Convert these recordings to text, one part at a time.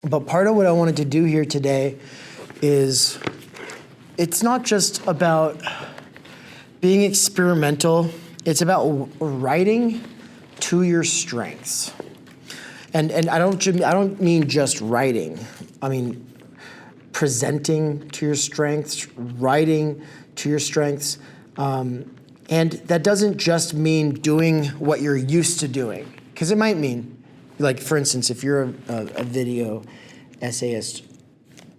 But part of what I wanted to do here today is it's not just about being experimental, it's about writing to your strengths. And I don't mean just writing. I mean presenting to your strengths, writing to your strengths. And that doesn't just mean doing what you're used to doing, because it might mean, like, for instance, if you're a video essayist,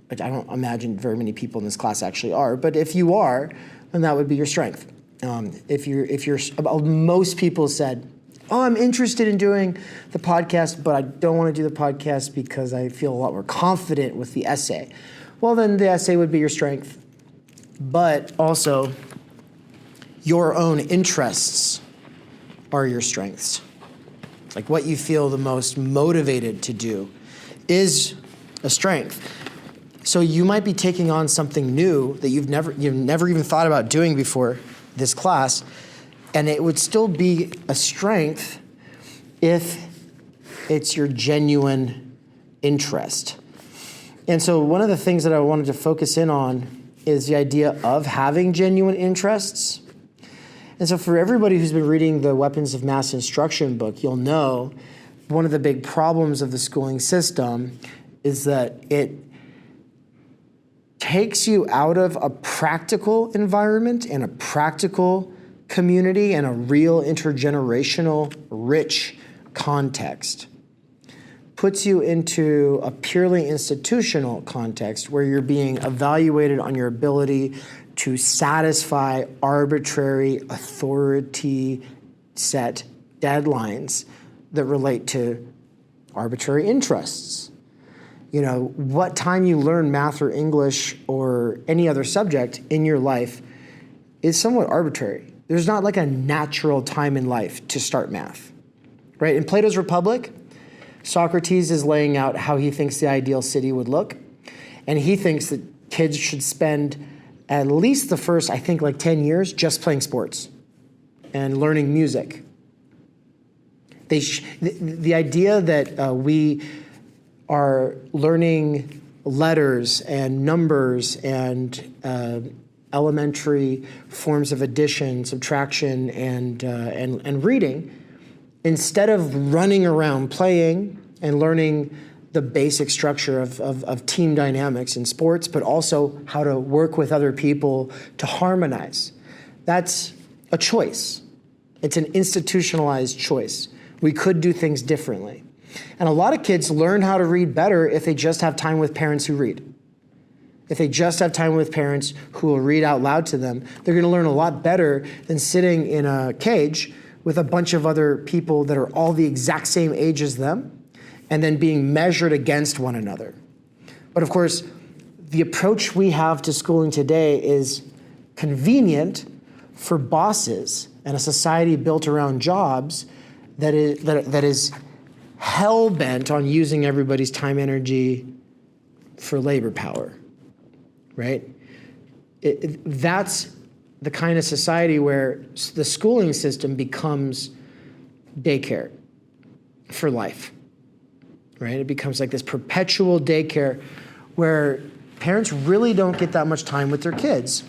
which I don't imagine very many people in this class actually are, but if you are, then that would be your strength. Most people said, oh, I'm interested in doing the podcast, but I don't want to do the podcast because I feel a lot more confident with the essay. Well, then the essay would be your strength, but also your own interests are your strengths. Like what you feel the most motivated to do is a strength. So you might be taking on something new that you've never even thought about doing before this class, and it would still be a strength if it's your genuine interest. And so one of the things that I wanted to focus in on is the idea of having genuine interests. And so for everybody who's been reading the Weapons of Mass Instruction book, you'll know one of the big problems of the schooling system is that it takes you out of a practical environment and a practical community and a real intergenerational, rich context. Puts you into a purely institutional context where you're being evaluated on your ability to satisfy arbitrary authority set deadlines that relate to arbitrary interests. You know, what time you learn math or English or any other subject in your life is somewhat arbitrary. There's not like a natural time in life to start math, right? In Plato's Republic, Socrates is laying out how he thinks the ideal city would look, and he thinks that kids should spend at least the first, I think, like 10 years just playing sports and learning music. The idea that we are learning letters and numbers and elementary forms of addition, subtraction, and reading, instead of running around playing and learning the basic structure of team dynamics in sports, but also how to work with other people to harmonize. That's a choice. It's an institutionalized choice. We could do things differently. And a lot of kids learn how to read better if they just have time with parents who read. If they just have time with parents who will read out loud to them, they're going to learn a lot better than sitting in a cage with a bunch of other people that are all the exact same age as them, and then being measured against one another. But of course, the approach we have to schooling today is convenient for bosses and a society built around jobs that is hell-bent on using everybody's time energy for labor power, right? That's the kind of society where the schooling system becomes daycare for life. Right? It becomes like this perpetual daycare where parents really don't get that much time with their kids.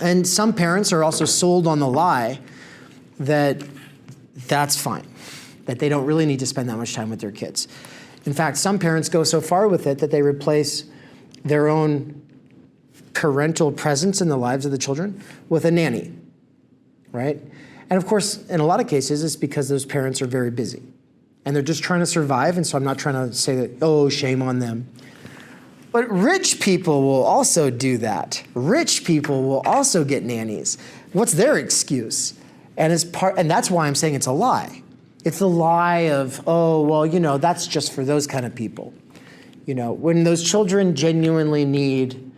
And some parents are also sold on the lie that that's fine, that they don't really need to spend that much time with their kids. In fact, some parents go so far with it that they replace their own parental presence in the lives of the children with a nanny, right? And of course, in a lot of cases, it's because those parents are very busy. And they're just trying to survive, and so I'm not trying to say that, oh, shame on them. But rich people will also do that. Rich people will also get nannies. What's their excuse? And that's why I'm saying it's a lie. It's the lie of, oh, well, you know, that's just for those kind of people. You know, when those children genuinely need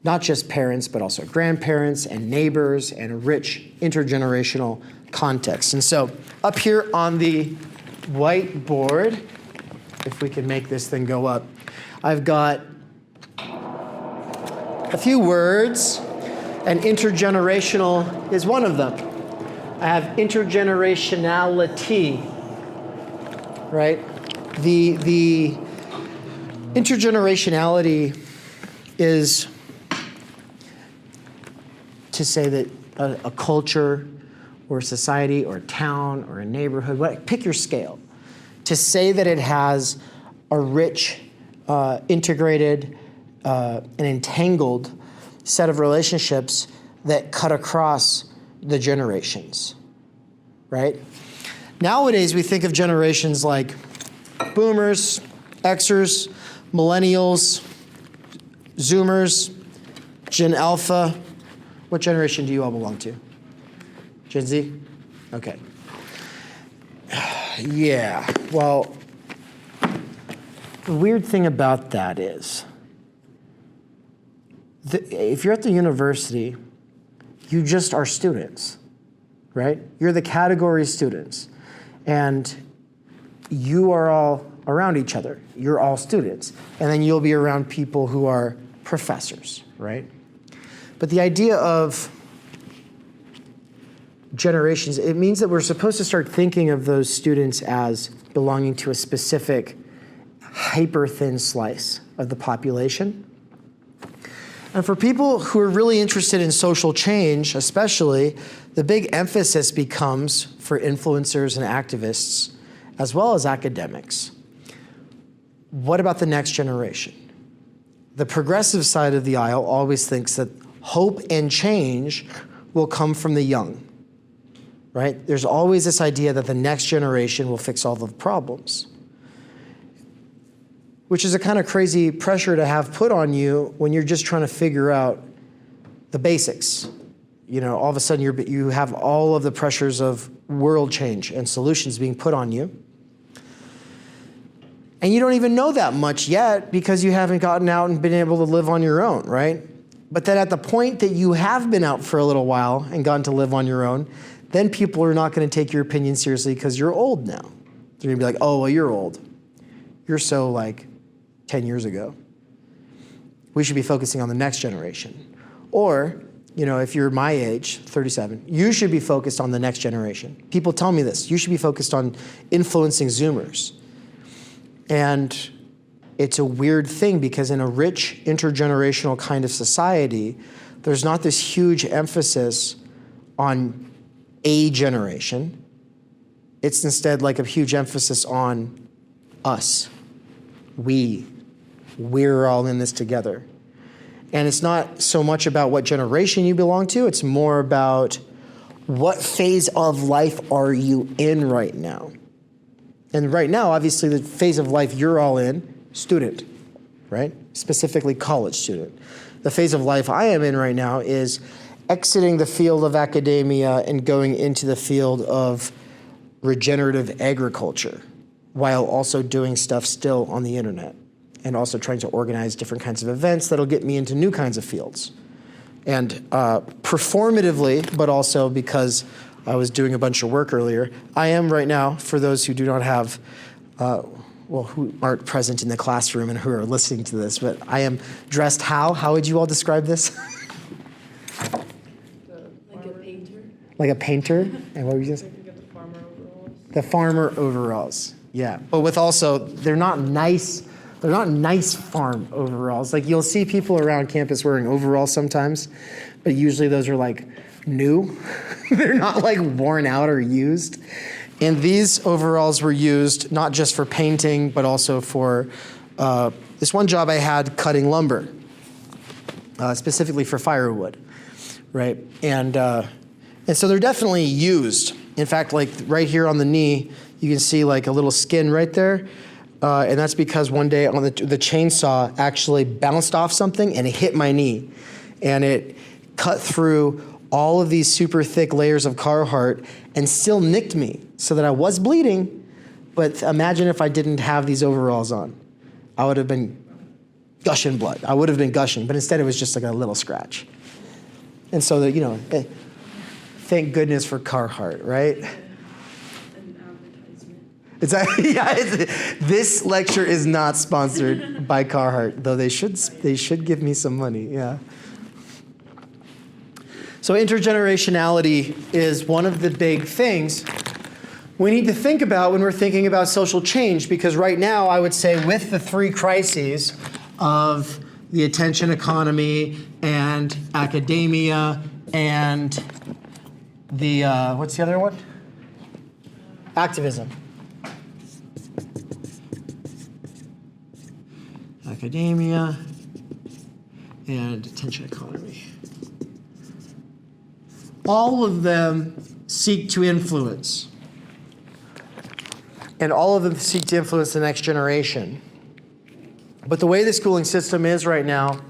not just parents, but also grandparents and neighbors and a rich intergenerational context. And so up here on the whiteboard, if we can make this thing go up, I've got a few words, and intergenerational is one of them. I have intergenerationality, right? Intergenerationality is to say that a culture or a society or a town or a neighborhood, pick your scale, to say that it has a rich, integrated, and entangled set of relationships that cut across the generations, right? Nowadays, we think of generations like boomers, Xers, millennials, Zoomers, Gen Alpha. What generation do you all belong to? Gen Z? Okay. Yeah, well, the weird thing about that is, if you're at the university, you just are students, right? You're the category students, and you are all around each other. You're all students. And then you'll be around people who are professors, right? But the idea of generations, it means that we're supposed to start thinking of those students as belonging to a specific hyper-thin slice of the population. And for people who are really interested in social change, especially, the big emphasis becomes for influencers and activists, as well as academics. What about the next generation? The progressive side of the aisle always thinks that hope and change will come from the young, right? There's always this idea that the next generation will fix all the problems, which is a kind of crazy pressure to have put on you when you're just trying to figure out the basics. You know, all of a sudden you have all of the pressures of world change and solutions being put on you. And you don't even know that much yet because you haven't gotten out and been able to live on your own, right? But then at the point that you have been out for a little while and gotten to live on your own, then people are not going to take your opinion seriously because you're old now. They're going to be like, oh, well, you're old. You're so like 10 years ago. We should be focusing on the next generation. Or, you know, if you're my age, 37, you should be focused on the next generation. People tell me this. You should be focused on influencing Zoomers. And it's a weird thing because in a rich intergenerational kind of society, there's not this huge emphasis on a generation. It's instead like a huge emphasis on us. We're all in this together. And it's not so much about what generation you belong to, it's more about what phase of life are you in right now. And right now, obviously, the phase of life you're all in, student, right? Specifically college student. The phase of life I am in right now is exiting the field of academia and going into the field of regenerative agriculture while also doing stuff still on the internet and also trying to organize different kinds of events that'll get me into new kinds of fields. And performatively, but also because I was doing a bunch of work earlier, I am right now, for those who do not have, who aren't present in the classroom and who are listening to this, but I am dressed how? How would you all describe this? Like a painter. Like a painter? And what were you going to say? The farmer overalls. The farmer overalls, yeah. But with also, they're not nice farm overalls. Like you'll see people around campus wearing overalls sometimes, but usually those are like new. They're not like worn out or used. And these overalls were used not just for painting, but also for this one job I had cutting lumber, specifically for firewood, right? And so they're definitely used. In fact, like right here on the knee, you can see like a little skin right there. And that's because one day on the chainsaw actually bounced off something and it hit my knee. And it cut through all of these super thick layers of Carhartt and still nicked me so that I was bleeding. But imagine if I didn't have these overalls on. I would have been gushing blood. I would have been gushing, but instead it was just like a little scratch. And so, thank goodness for Carhartt, right? This lecture is not sponsored by Carhartt, though they should give me some money, yeah. So intergenerationality is one of the big things we need to think about when we're thinking about social change, because right now I would say with the three crises of the attention economy and academia and the, what's the other one? Activism. Academia and attention economy. All of them seek to influence. And all of them seek to influence the next generation. But the way the schooling system is right now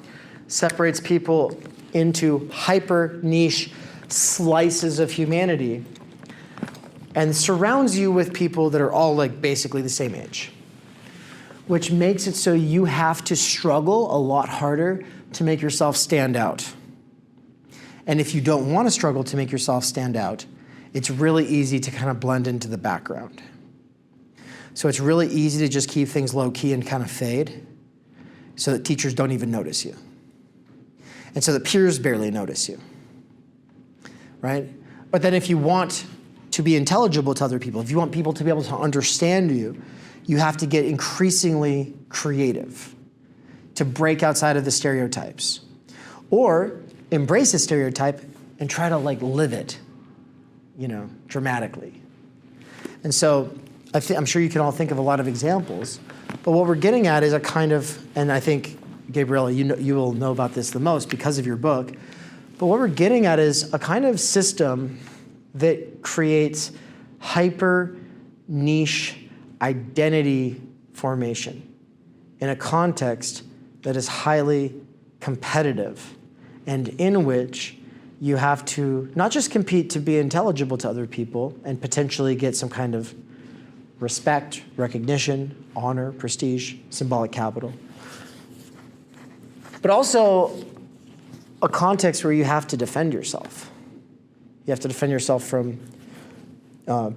separates people into hyper niche slices of humanity and surrounds you with people that are all like basically the same age, which makes it so you have to struggle a lot harder to make yourself stand out. And if you don't want to struggle to make yourself stand out, it's really easy to kind of blend into the background. So it's really easy to just keep things low key and kind of fade so that teachers don't even notice you. And so that peers barely notice you, right? But then if you want to be intelligible to other people, if you want people to be able to understand you, you have to get increasingly creative to break outside of the stereotypes. Or embrace a stereotype and try to like live it, dramatically. And so I'm sure you can all think of a lot of examples, but what we're getting at is a kind of, and I think, Gabriella, you will know about this the most because of your book, but what we're getting at is a kind of system that creates hyper niche identity formation in a context that is highly competitive and in which you have to not just compete to be intelligible to other people and potentially get some kind of respect, recognition, honor, prestige, symbolic capital, but also a context where you have to defend yourself. You have to defend yourself from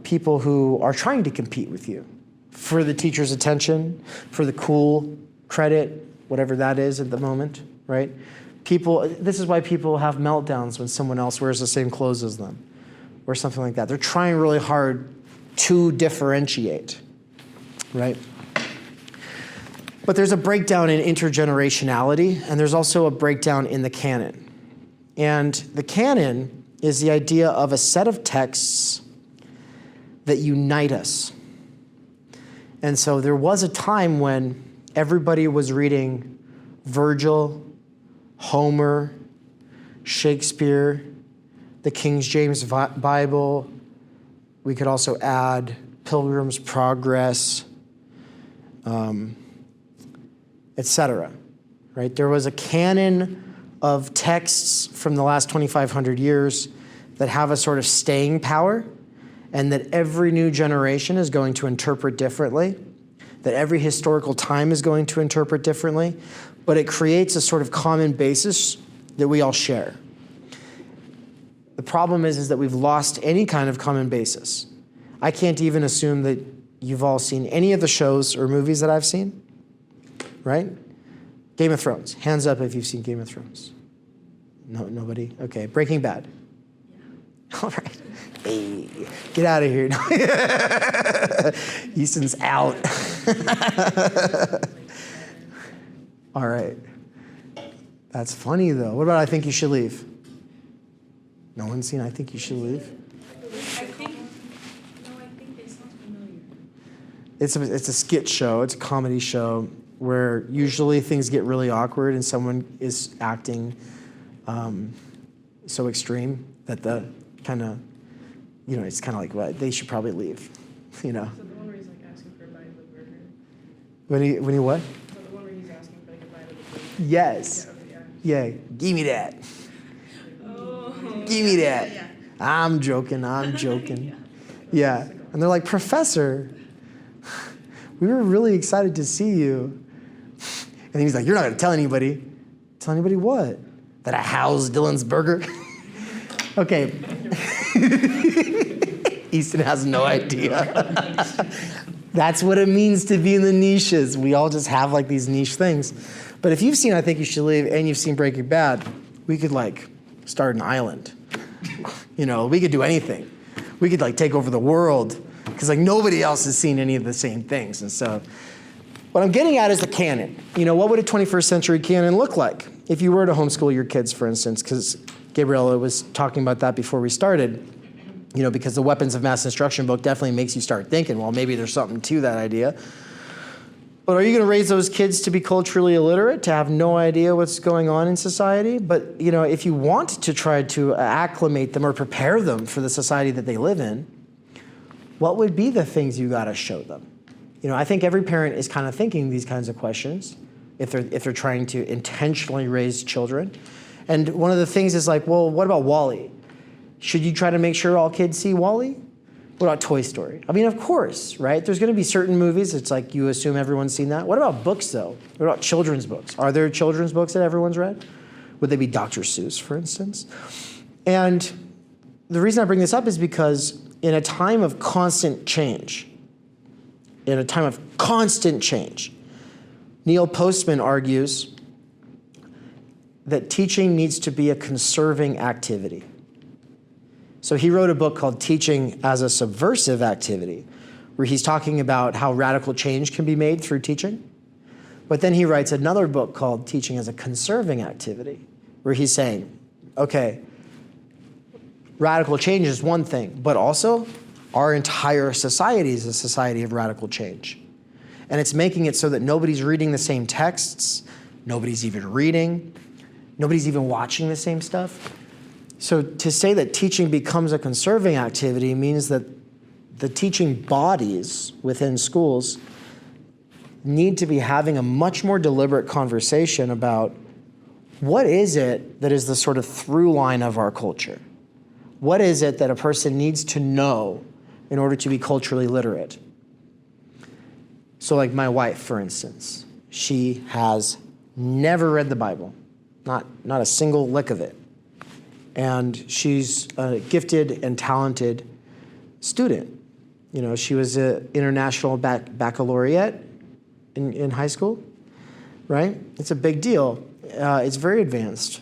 people who are trying to compete with you for the teacher's attention, for the cool credit, whatever that is at the moment, right? This is why people have meltdowns when someone else wears the same clothes as them or something like that. They're trying really hard to differentiate, right? But there's a breakdown in intergenerationality, and there's also a breakdown in the canon. And the canon is the idea of a set of texts that unite us. And so there was a time when everybody was reading Virgil, Homer, Shakespeare, the King James Bible. We could also add Pilgrim's Progress, etc. Right? There was a canon of texts from the last 2,500 years that have a sort of staying power, and that every new generation is going to interpret differently, that every historical time is going to interpret differently, but it creates a sort of common basis that we all share. The problem is that we've lost any kind of common basis. I can't even assume that you've all seen any of the shows or movies that I've seen, right? Game of Thrones. Hands up if you've seen Game of Thrones. No, nobody? Okay, Breaking Bad. Yeah. All right. Hey, get out of here. Easton's out. All right. That's funny, though. What about I Think You Should Leave? No one's seen I Think You Should Leave? I think they sound familiar. It's a skit show. It's a comedy show where usually things get really awkward and someone is acting so extreme that the kind of, it's kind of like, well, they should probably leave, So the one where he's like asking for a bite of the burger? When he what? So the one where he's asking for like a bite of the burger? Yes. Yeah. Yeah. Give me that. Oh. Give me that. Yeah. I'm joking. Yeah. And they're like, Professor, we were really excited to see you. And then he's like, you're not going to tell anybody. Tell anybody what? That I housed Dylan's burger? Okay. Easton has no idea. That's what it means to be in the niches. We all just have like these niche things. But if you've seen I Think You Should Leave and you've seen Breaking Bad, we could like start an island. We could do anything. We could like take over the world. because like nobody else has seen any of the same things. And so what I'm getting at is the canon. What would a 21st century canon look like if you were to homeschool your kids, for instance? Because Gabriella was talking about that before we started. Because the Weapons of Mass Instruction book definitely makes you start thinking, well, maybe there's something to that idea. But are you going to raise those kids to be culturally illiterate, to have no idea what's going on in society? But, if you want to try to acclimate them or prepare them for the society that they live in, what would be the things you got to show them? I think every parent is kind of thinking these kinds of questions if they're trying to intentionally raise children. And one of the things is like, well, what about WALL-E? Should you try to make sure all kids see WALL-E? What about Toy Story? I mean, of course, right? There's going to be certain movies, it's like you assume everyone's seen that. What about books, though? What about children's books? Are there children's books that everyone's read? Would they be Dr. Seuss, for instance? And the reason I bring this up is because in a time of constant change, Neil Postman argues that teaching needs to be a conserving activity. So he wrote a book called Teaching as a Subversive Activity, where he's talking about how radical change can be made through teaching. But then he writes another book called Teaching as a Conserving Activity, where he's saying, okay, radical change is one thing, but also our entire society is a society of radical change. And it's making it so that nobody's reading the same texts, nobody's even reading, nobody's even watching the same stuff. So to say that teaching becomes a conserving activity means that the teaching bodies within schools need to be having a much more deliberate conversation about what is it that is the sort of through line of our culture? What is it that a person needs to know in order to be culturally literate? So like my wife, for instance, she has never read the Bible, not a single lick of it. And she's a gifted and talented student. She was an international baccalaureate in high school, right? It's a big deal. It's very advanced.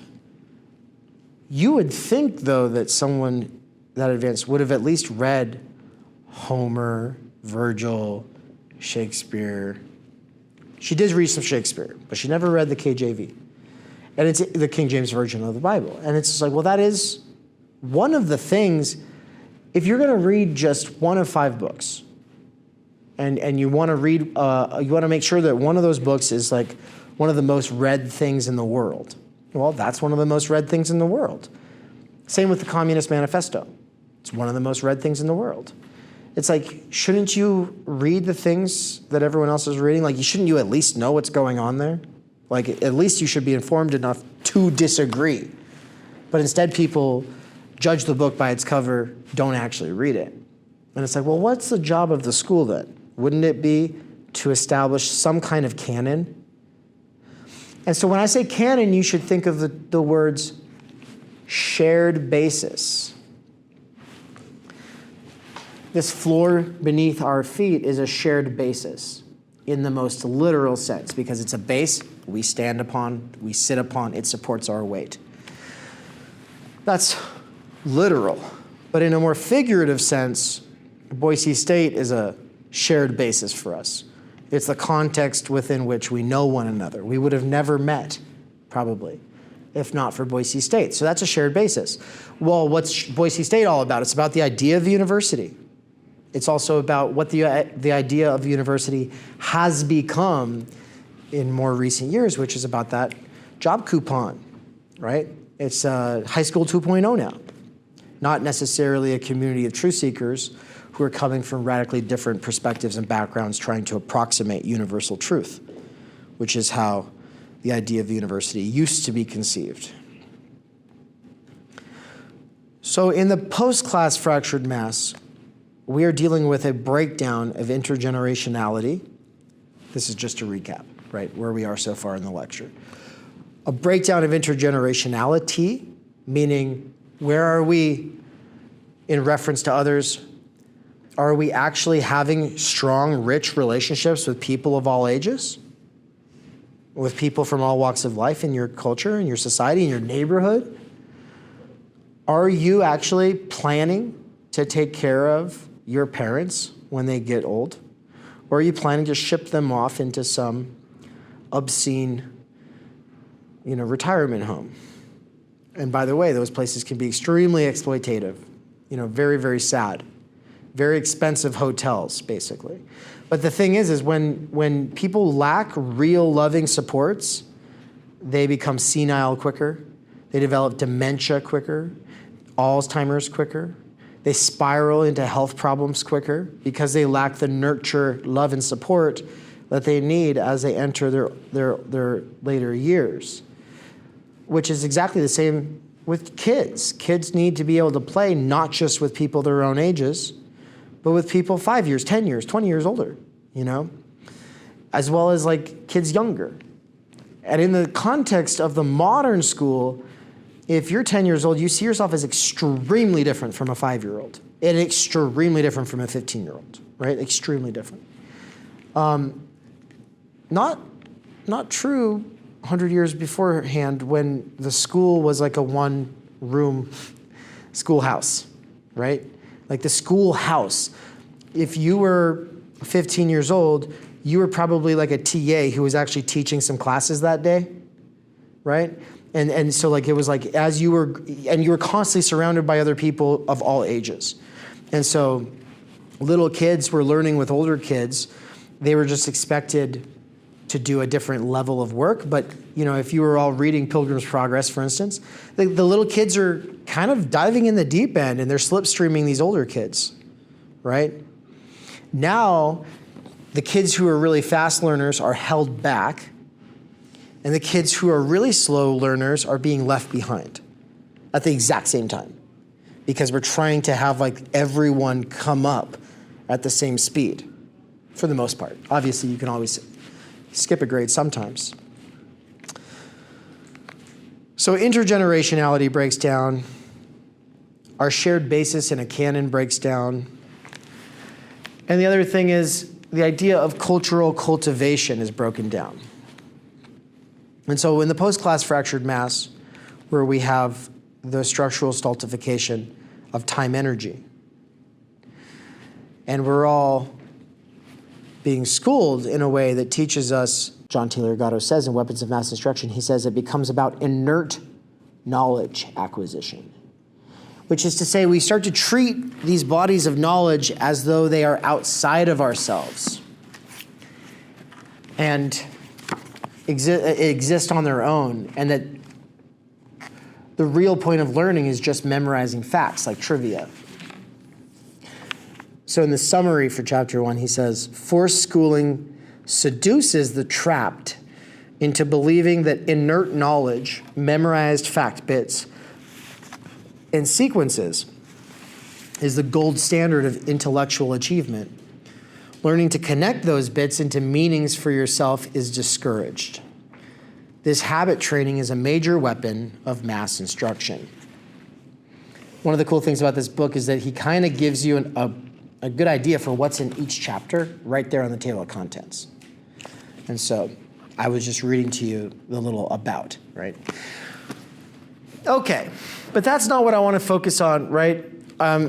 You would think, though, that someone that advanced would have at least read Homer, Virgil, Shakespeare. She did read some Shakespeare, but she never read the KJV. And it's the King James Version of the Bible. And it's just like, well, that is one of the things, if you're going to read just one of 5 books, and you want to read, you want to make sure that one of those books is like one of the most read things in the world. Well, that's one of the most read things in the world. Same with the Communist Manifesto. It's one of the most read things in the world. It's like, shouldn't you read the things that everyone else is reading? Like, shouldn't you at least know what's going on there? Like, at least you should be informed enough to disagree. But instead, people judge the book by its cover, don't actually read it. And it's like, well, what's the job of the school then? Wouldn't it be to establish some kind of canon? And so when I say canon, you should think of the words shared basis. This floor beneath our feet is a shared basis in the most literal sense, because it's a base we stand upon, we sit upon, it supports our weight. That's literal. But in a more figurative sense, Boise State is a shared basis for us. It's the context within which we know one another. We would have never met, probably, if not for Boise State. So that's a shared basis. Well, what's Boise State all about? It's about the idea of the university. It's also about what the idea of the university has become in more recent years, which is about that job coupon, right? It's high school 2.0 now. Not necessarily a community of truth seekers who are coming from radically different perspectives and backgrounds trying to approximate universal truth, which is how the idea of the university used to be conceived. So in the post-class fractured mass, we are dealing with a breakdown of intergenerationality. This is just a recap, right, where we are so far in the lecture. A breakdown of intergenerationality, meaning where are we in reference to others? Are we actually having strong, rich relationships with people of all ages? With people from all walks of life in your culture, in your society, in your neighborhood? Are you actually planning to take care of your parents when they get old? Or are you planning to ship them off into some obscene, retirement home? And by the way, those places can be extremely exploitative, very, very sad, very expensive hotels, basically. But the thing is when people lack real loving supports, they become senile quicker, they develop dementia quicker, Alzheimer's quicker, they spiral into health problems quicker because they lack the nurture, love, and support that they need as they enter their later years. Which is exactly the same with kids. Kids need to be able to play not just with people their own ages, but with people 5 years, 10 years, 20 years older, as well as like kids younger. And in the context of the modern school, if you're 10 years old, you see yourself as extremely different from a 5-year-old and extremely different from a 15-year-old, right? Extremely different. Not true 100 years beforehand when the school was like a one-room schoolhouse, right? Like the schoolhouse. If you were 15 years old, you were probably like a TA who was actually teaching some classes that day, right? And so like it was like you were constantly surrounded by other people of all ages. And so little kids were learning with older kids. They were just expected to do a different level of work. But, if you were all reading Pilgrim's Progress, for instance, the little kids are kind of diving in the deep end and they're slipstreaming these older kids, right? Now, the kids who are really fast learners are held back, and the kids who are really slow learners are being left behind at the exact same time because we're trying to have like everyone come up at the same speed for the most part. Obviously, you can always skip a grade sometimes. So intergenerationality breaks down. Our shared basis in a canon breaks down. And the other thing is the idea of cultural cultivation is broken down. And so in the post-class fractured mass, where we have the structural stultification of Timenergy, and we're all being schooled in a way that teaches us, John Taylor Gatto says in Weapons of Mass Destruction, he says it becomes about inert knowledge acquisition, which is to say we start to treat these bodies of knowledge as though they are outside of ourselves and exist on their own, and that the real point of learning is just memorizing facts like trivia. So in the summary for chapter 1, he says, forced schooling seduces the trapped into believing that inert knowledge, memorized fact bits, and sequences is the gold standard of intellectual achievement. Learning to connect those bits into meanings for yourself is discouraged. This habit training is a major weapon of mass instruction. One of the cool things about this book is that he kind of gives you a good idea for what's in each chapter right there on the table of contents. And so I was just reading to you the little about, right? Okay, but that's not what I want to focus on, right?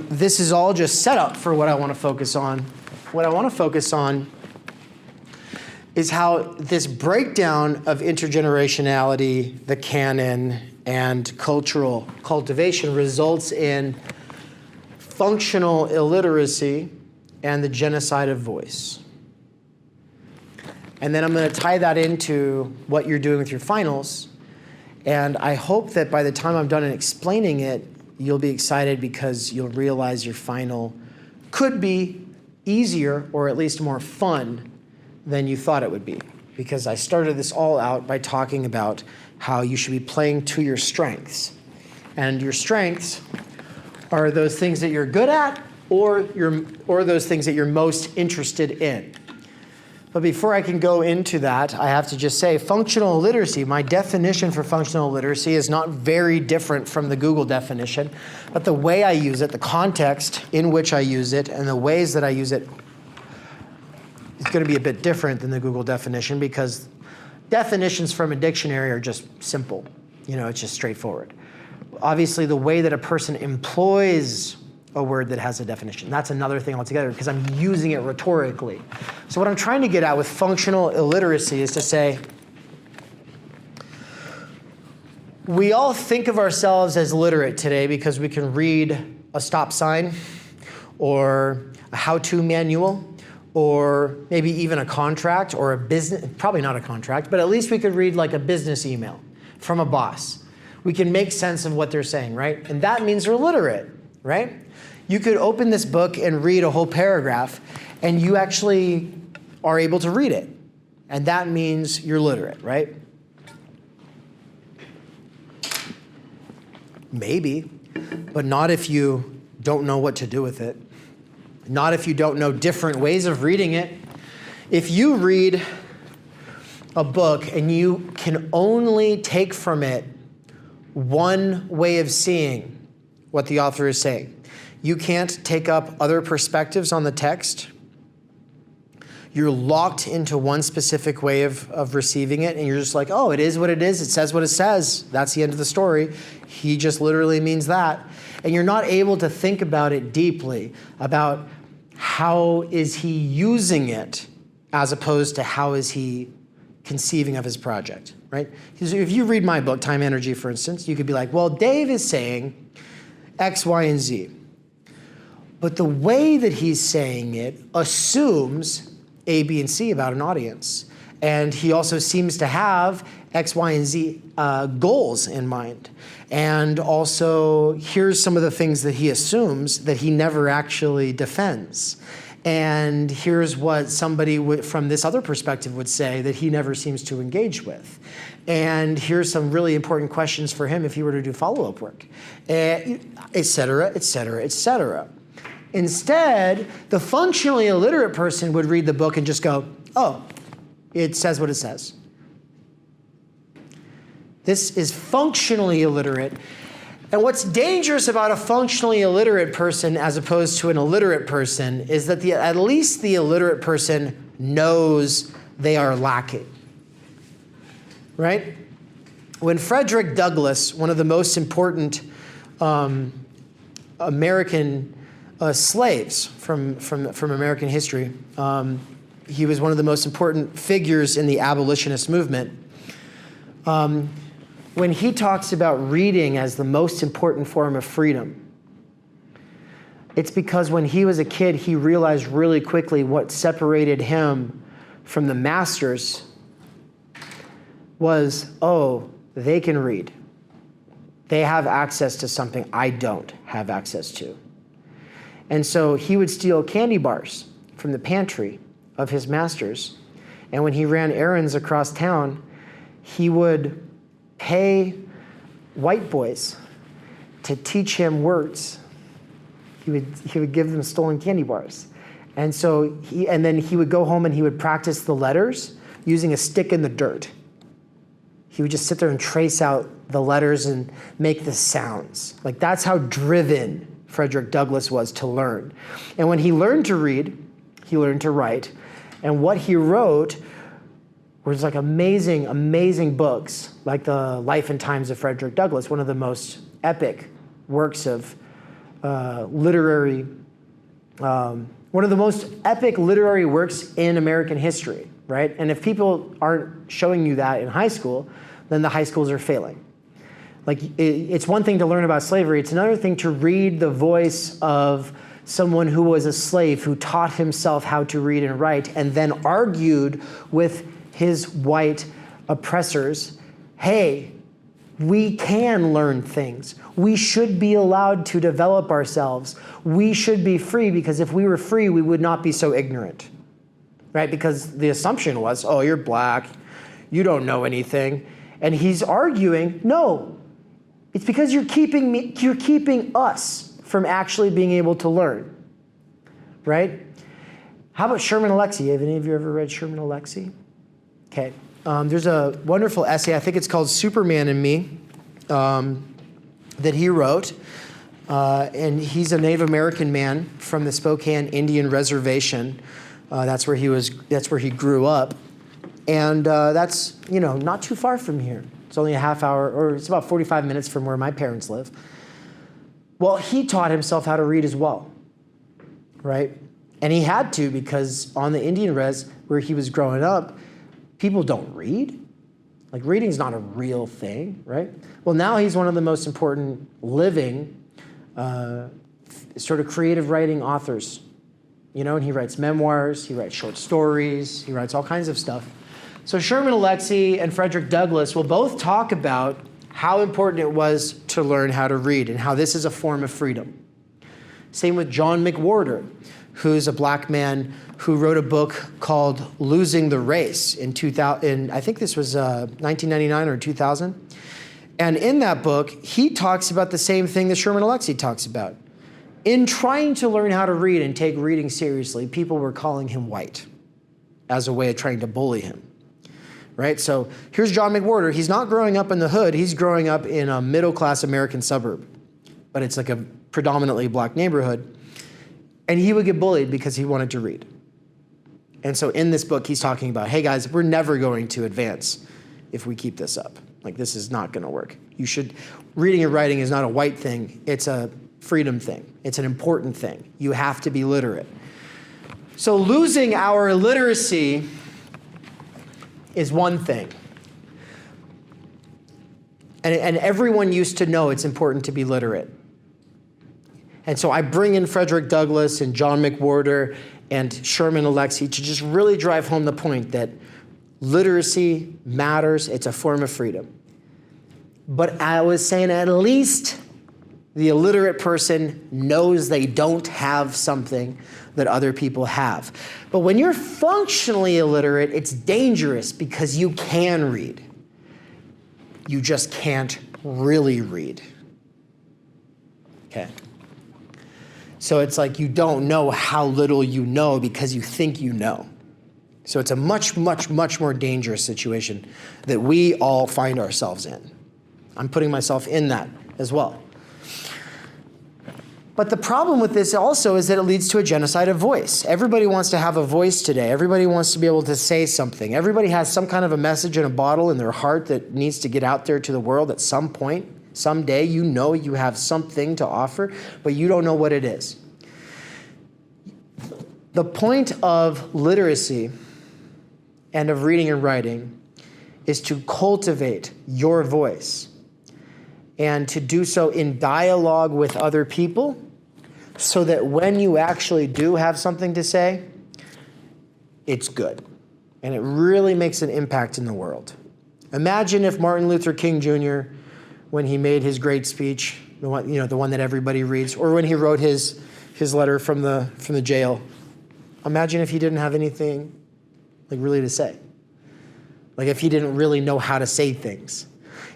This is all just set up for what I want to focus on. What I want to focus on is how this breakdown of intergenerationality, the canon, and cultural cultivation results in functional illiteracy and the genocide of voice. And then I'm going to tie that into what you're doing with your finals. And I hope that by the time I'm done explaining it, you'll be excited because you'll realize your final could be easier or at least more fun than you thought it would be. Because I started this all out by talking about how you should be playing to your strengths. And your strengths are those things that you're good at or those things that you're most interested in. But before I can go into that, I have to just say functional literacy, my definition for functional literacy is not very different from the Google definition, but the way I use it, the context in which I use it, and the ways that I use it is going to be a bit different than the Google definition because definitions from a dictionary are just simple. It's just straightforward. Obviously, the way that a person employs a word that has a definition. That's another thing altogether because I'm using it rhetorically. So what I'm trying to get at with functional illiteracy is to say, we all think of ourselves as literate today because we can read a stop sign or a how-to manual or maybe even a contract or a business, probably not a contract, but at least we could read like a business email from a boss. We can make sense of what they're saying, right? And that means we're literate, right? You could open this book and read a whole paragraph and you actually are able to read it. And that means you're literate, right? Maybe, but not if you don't know what to do with it. Not if you don't know different ways of reading it. If you read a book and you can only take from it one way of seeing what the author is saying, you can't take up other perspectives on the text. You're locked into one specific way of receiving it, and you're just like, oh, it is what it is. It says what it says. That's the end of the story. He just literally means that. And you're not able to think about it deeply, about how is he using it, as opposed to how is he conceiving of his project, right? Because if you read my book, Timenergy, for instance, you could be like, well, Dave is saying X, Y, and Z. But the way that he's saying it assumes A, B, and C about an audience. And he also seems to have X, Y, and Z goals in mind. And also, here's some of the things that he assumes that he never actually defends. And here's what somebody from this other perspective would say that he never seems to engage with. And here's some really important questions for him if he were to do follow-up work, et cetera, et cetera, et cetera. Instead, the functionally illiterate person would read the book and just go, oh, it says what it says. This is functionally illiterate. And what's dangerous about a functionally illiterate person as opposed to an illiterate person is that at least the illiterate person knows they are lacking. Right? When Frederick Douglass, one of the most important American slaves from American history, he was one of the most important figures in the abolitionist movement. When he talks about reading as the most important form of freedom, it's because when he was a kid, he realized really quickly what separated him from the masters was, oh, they can read. They have access to something I don't have access to. And so he would steal candy bars from the pantry of his masters. And when he ran errands across town, he would pay white boys to teach him words. He would give them stolen candy bars. And so then he would go home and he would practice the letters using a stick in the dirt. He would just sit there and trace out the letters and make the sounds. Like, that's how driven Frederick Douglass was to learn. And when he learned to read, he learned to write. And what he wrote was like amazing, amazing books, like the Life and Times of Frederick Douglass, one of the most epic works of literary, one of the most epic literary works in American history, right? And if people aren't showing you that in high school, then the high schools are failing. Like, it's one thing to learn about slavery. It's another thing to read the voice of someone who was a slave, who taught himself how to read and write, and then argued with his white oppressors, hey, we can learn things. We should be allowed to develop ourselves. We should be free, because if we were free, we would not be so ignorant, right? Because the assumption was, oh, you're black, you don't know anything. And he's arguing, no, it's because you're keeping us from actually being able to learn, right? How about Sherman Alexie? Have any of you ever read Sherman Alexie? Okay. There's a wonderful essay, I think it's called Superman and Me, that he wrote. And he's a Native American man from the Spokane Indian Reservation. That's where he grew up. And that's, not too far from here. It's only a half hour, or it's about 45 minutes from where my parents live. Well, he taught himself how to read as well, right? And he had to, because on the Indian res where he was growing up, people don't read. Like, reading's not a real thing, right? Well, now he's one of the most important living sort of creative writing authors. And he writes memoirs, he writes short stories, he writes all kinds of stuff. So Sherman Alexie and Frederick Douglass will both talk about how important it was to learn how to read and how this is a form of freedom. Same with John McWhorter, who's a black man who wrote a book called Losing the Race in 2000. I think this was 1999 or 2000. And in that book, he talks about the same thing that Sherman Alexie talks about. In trying to learn how to read and take reading seriously, people were calling him white as a way of trying to bully him. Right? So here's John McWhorter. He's not growing up in the hood. He's growing up in a middle-class American suburb. But it's like a predominantly black neighborhood. And he would get bullied because he wanted to read. And so in this book, he's talking about, hey guys, we're never going to advance if we keep this up. Like, this is not going to work. Reading and writing is not a white thing. It's a freedom thing. It's an important thing. You have to be literate. So losing our literacy is one thing. And everyone used to know it's important to be literate. And so I bring in Frederick Douglass and John McWhorter and Sherman Alexie to just really drive home the point that literacy matters. It's a form of freedom. But I was saying at least the illiterate person knows they don't have something that other people have. But when you're functionally illiterate, it's dangerous because you can read. You just can't really read. Okay. So it's like you don't know how little you know because you think you know. So it's a much, much, much more dangerous situation that we all find ourselves in. I'm putting myself in that as well. But the problem with this also is that it leads to a genocide of voice. Everybody wants to have a voice today. Everybody wants to be able to say something. Everybody has some kind of a message in a bottle in their heart that needs to get out there to the world at some point. Someday you know you have something to offer, but you don't know what it is. The point of literacy and of reading and writing is to cultivate your voice and to do so in dialogue with other people so that when you actually do have something to say, it's good. And it really makes an impact in the world. Imagine if Martin Luther King Jr., when he made his great speech, the one that everybody reads, or when he wrote his letter from the jail, imagine if he didn't have anything really to say. Like if he didn't really know how to say things.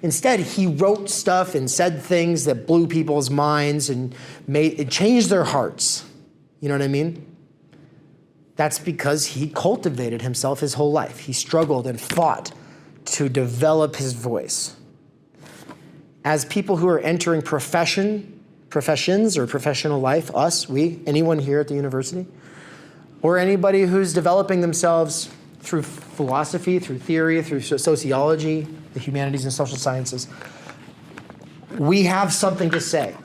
Instead, he wrote stuff and said things that blew people's minds and it changed their hearts. You know what I mean? That's because he cultivated himself his whole life. He struggled and fought to develop his voice. As people who are entering professions or professional life, anyone here at the university, or anybody who's developing themselves through philosophy, through theory, through sociology, the humanities and social sciences, we have something to say.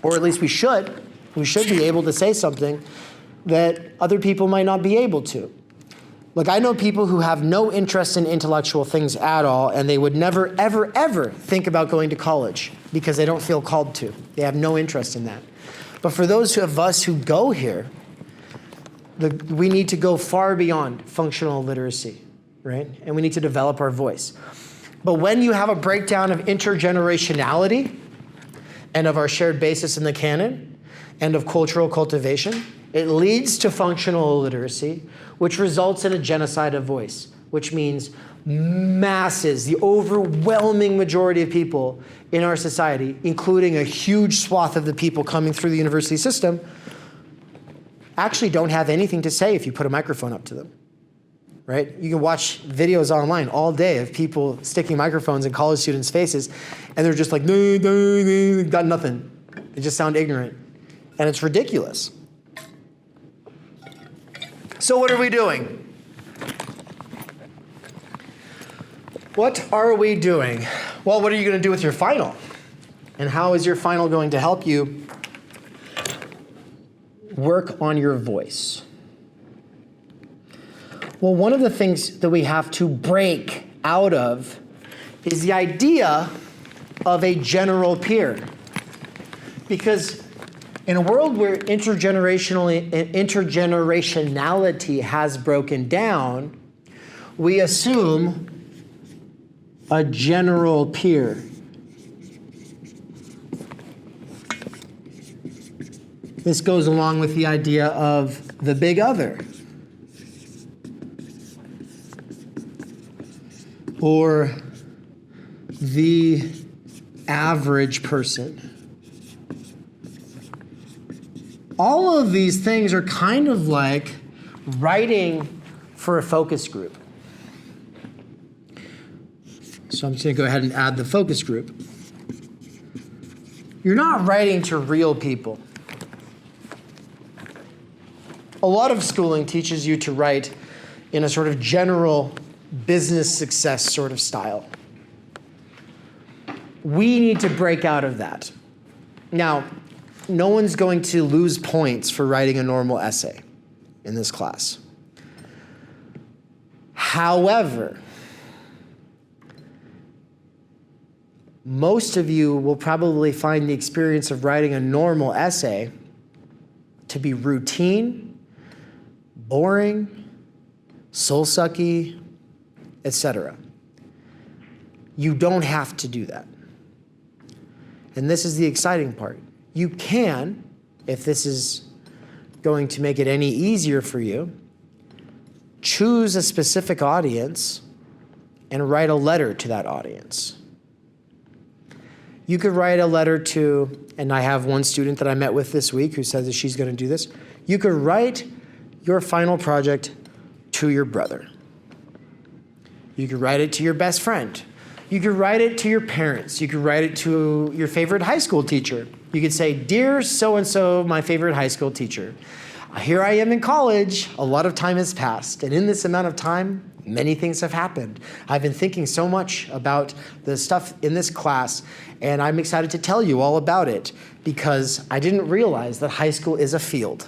Or at least we should. We should be able to say something that other people might not be able to. Look, I know people who have no interest in intellectual things at all, and they would never, ever, ever think about going to college because they don't feel called to. They have no interest in that. But for those of us who go here, we need to go far beyond functional literacy, right? And we need to develop our voice. But when you have a breakdown of intergenerationality and of our shared basis in the canon and of cultural cultivation, it leads to functional illiteracy, which results in a genocide of voice, which means masses, the overwhelming majority of people in our society, including a huge swath of the people coming through the university system, actually don't have anything to say if you put a microphone up to them, right? You can watch videos online all day of people sticking microphones in college students' faces, and they're just like, got nothing. They just sound ignorant, and it's ridiculous. So what are we doing? What are we doing? Well, what are you going to do with your final? And how is your final going to help you work on your voice? Well, one of the things that we have to break out of is the idea of a general peer. Because in a world where intergenerationality has broken down, we assume a general peer. This goes along with the idea of the big other, or the average person. All of these things are kind of like writing for a focus group. So I'm just going to go ahead and add the focus group. You're not writing to real people. A lot of schooling teaches you to write in a sort of general business success sort of style. We need to break out of that. Now, no one's going to lose points for writing a normal essay in this class. However, most of you will probably find the experience of writing a normal essay to be routine, boring, soul-sucky, etc. You don't have to do that. And this is the exciting part. You can, if this is going to make it any easier for you, choose a specific audience and write a letter to that audience. You could write a letter to, and I have one student that I met with this week who says that she's going to do this. You could write your final project to your brother. You could write it to your best friend. You could write it to your parents. You could write it to your favorite high school teacher. You could say, "Dear so-and-so, my favorite high school teacher, here I am in college. A lot of time has passed. And in this amount of time, many things have happened. I've been thinking so much about the stuff in this class, and I'm excited to tell you all about it because I didn't realize that high school is a field.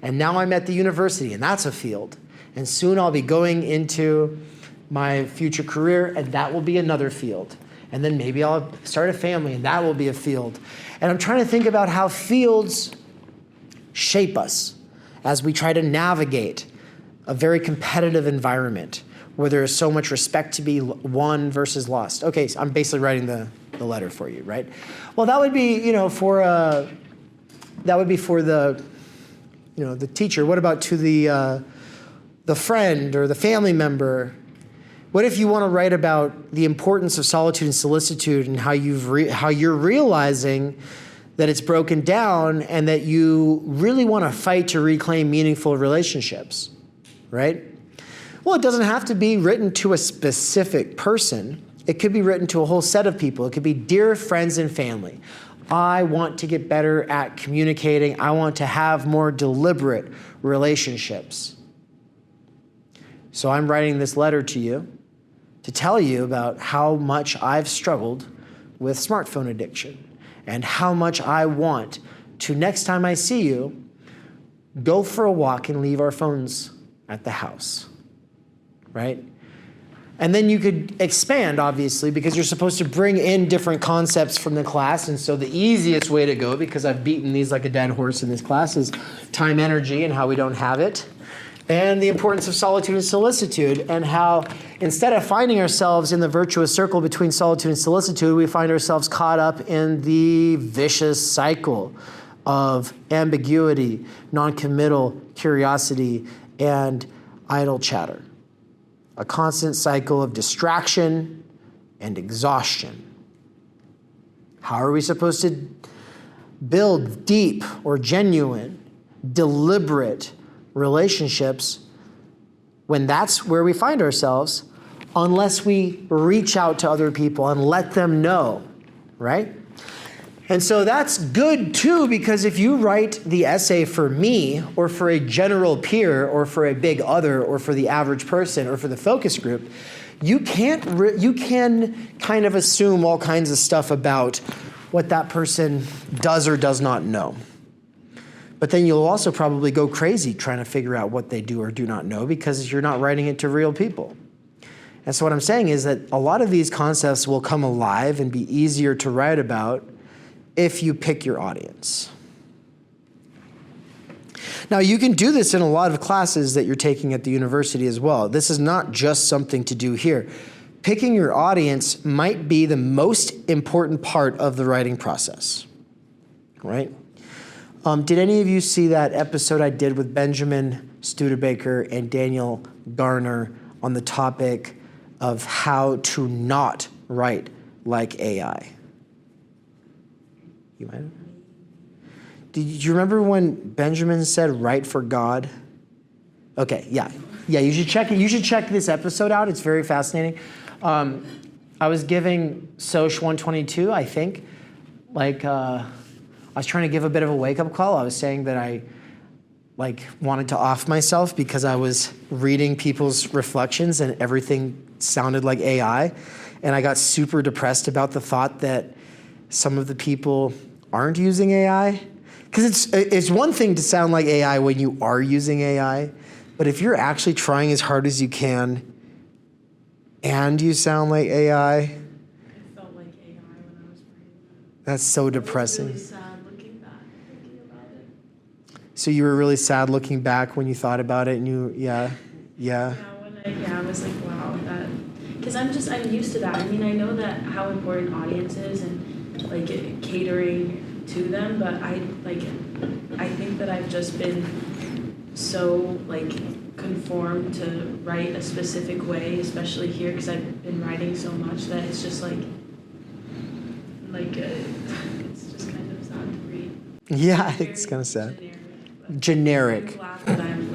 And now I'm at the university, and that's a field. And soon I'll be going into my future career, and that will be another field. And then maybe I'll start a family, and that will be a field." And I'm trying to think about how fields shape us as we try to navigate a very competitive environment where there is so much respect to be won versus lost. Okay, so I'm basically writing the letter for you, right? Well, that would be, for the teacher. What about to the friend or the family member? What if you want to write about the importance of solitude and solicitude and how you're realizing that it's broken down and that you really want to fight to reclaim meaningful relationships, right? Well, it doesn't have to be written to a specific person. It could be written to a whole set of people. It could be, "Dear friends and family, I want to get better at communicating. I want to have more deliberate relationships. So I'm writing this letter to you to tell you about how much I've struggled with smartphone addiction and how much I want to, next time I see you, go for a walk and leave our phones at the house," right? And then you could expand, obviously, because you're supposed to bring in different concepts from the class. And so the easiest way to go, because I've beaten these like a dead horse in this class, is time energy and how we don't have it. And the importance of solitude and solicitude, and how instead of finding ourselves in the virtuous circle between solitude and solicitude, we find ourselves caught up in the vicious cycle of ambiguity, non-committal curiosity, and idle chatter. A constant cycle of distraction and exhaustion. How are we supposed to build deep or genuine, deliberate relationships when that's where we find ourselves, unless we reach out to other people and let them know, right? And so that's good too, because if you write the essay for me or for a general peer or for a big other or for the average person or for the focus group, you can kind of assume all kinds of stuff about what that person does or does not know. But then you'll also probably go crazy trying to figure out what they do or do not know because you're not writing it to real people. And so what I'm saying is that a lot of these concepts will come alive and be easier to write about if you pick your audience. Now, you can do this in a lot of classes that you're taking at the university as well. This is not just something to do here. Picking your audience might be the most important part of the writing process, right? Did any of you see that episode I did with Benjamin Studebaker and Daniel Garner on the topic of how to not write like AI? You might have. Did you remember when Benjamin said, "Write for God"? Okay, yeah. You should check it. You should check this episode out. It's very fascinating. I was giving Soch 122, I think, I was trying to give a bit of a wake-up call. I was saying that I wanted to off myself because I was reading people's reflections and everything sounded like AI. And I got super depressed about the thought that some of the people aren't using AI. Because it's one thing to sound like AI when you are using AI, but if you're actually trying as hard as you can and you sound like AI, I felt like AI when I was writing that. that's so depressing. I was really sad looking back, thinking about it. So you were really sad looking back when you thought about it, and yeah. I was like, wow, because I'm used to that. I mean, I know that how important audience is and catering to them, but I think that I've just been so conformed to write a specific way, especially here, because I've been writing so much that it's just it's just kind of sad to read. Yeah, it's kind of sad. Generic. I'm glad that I'm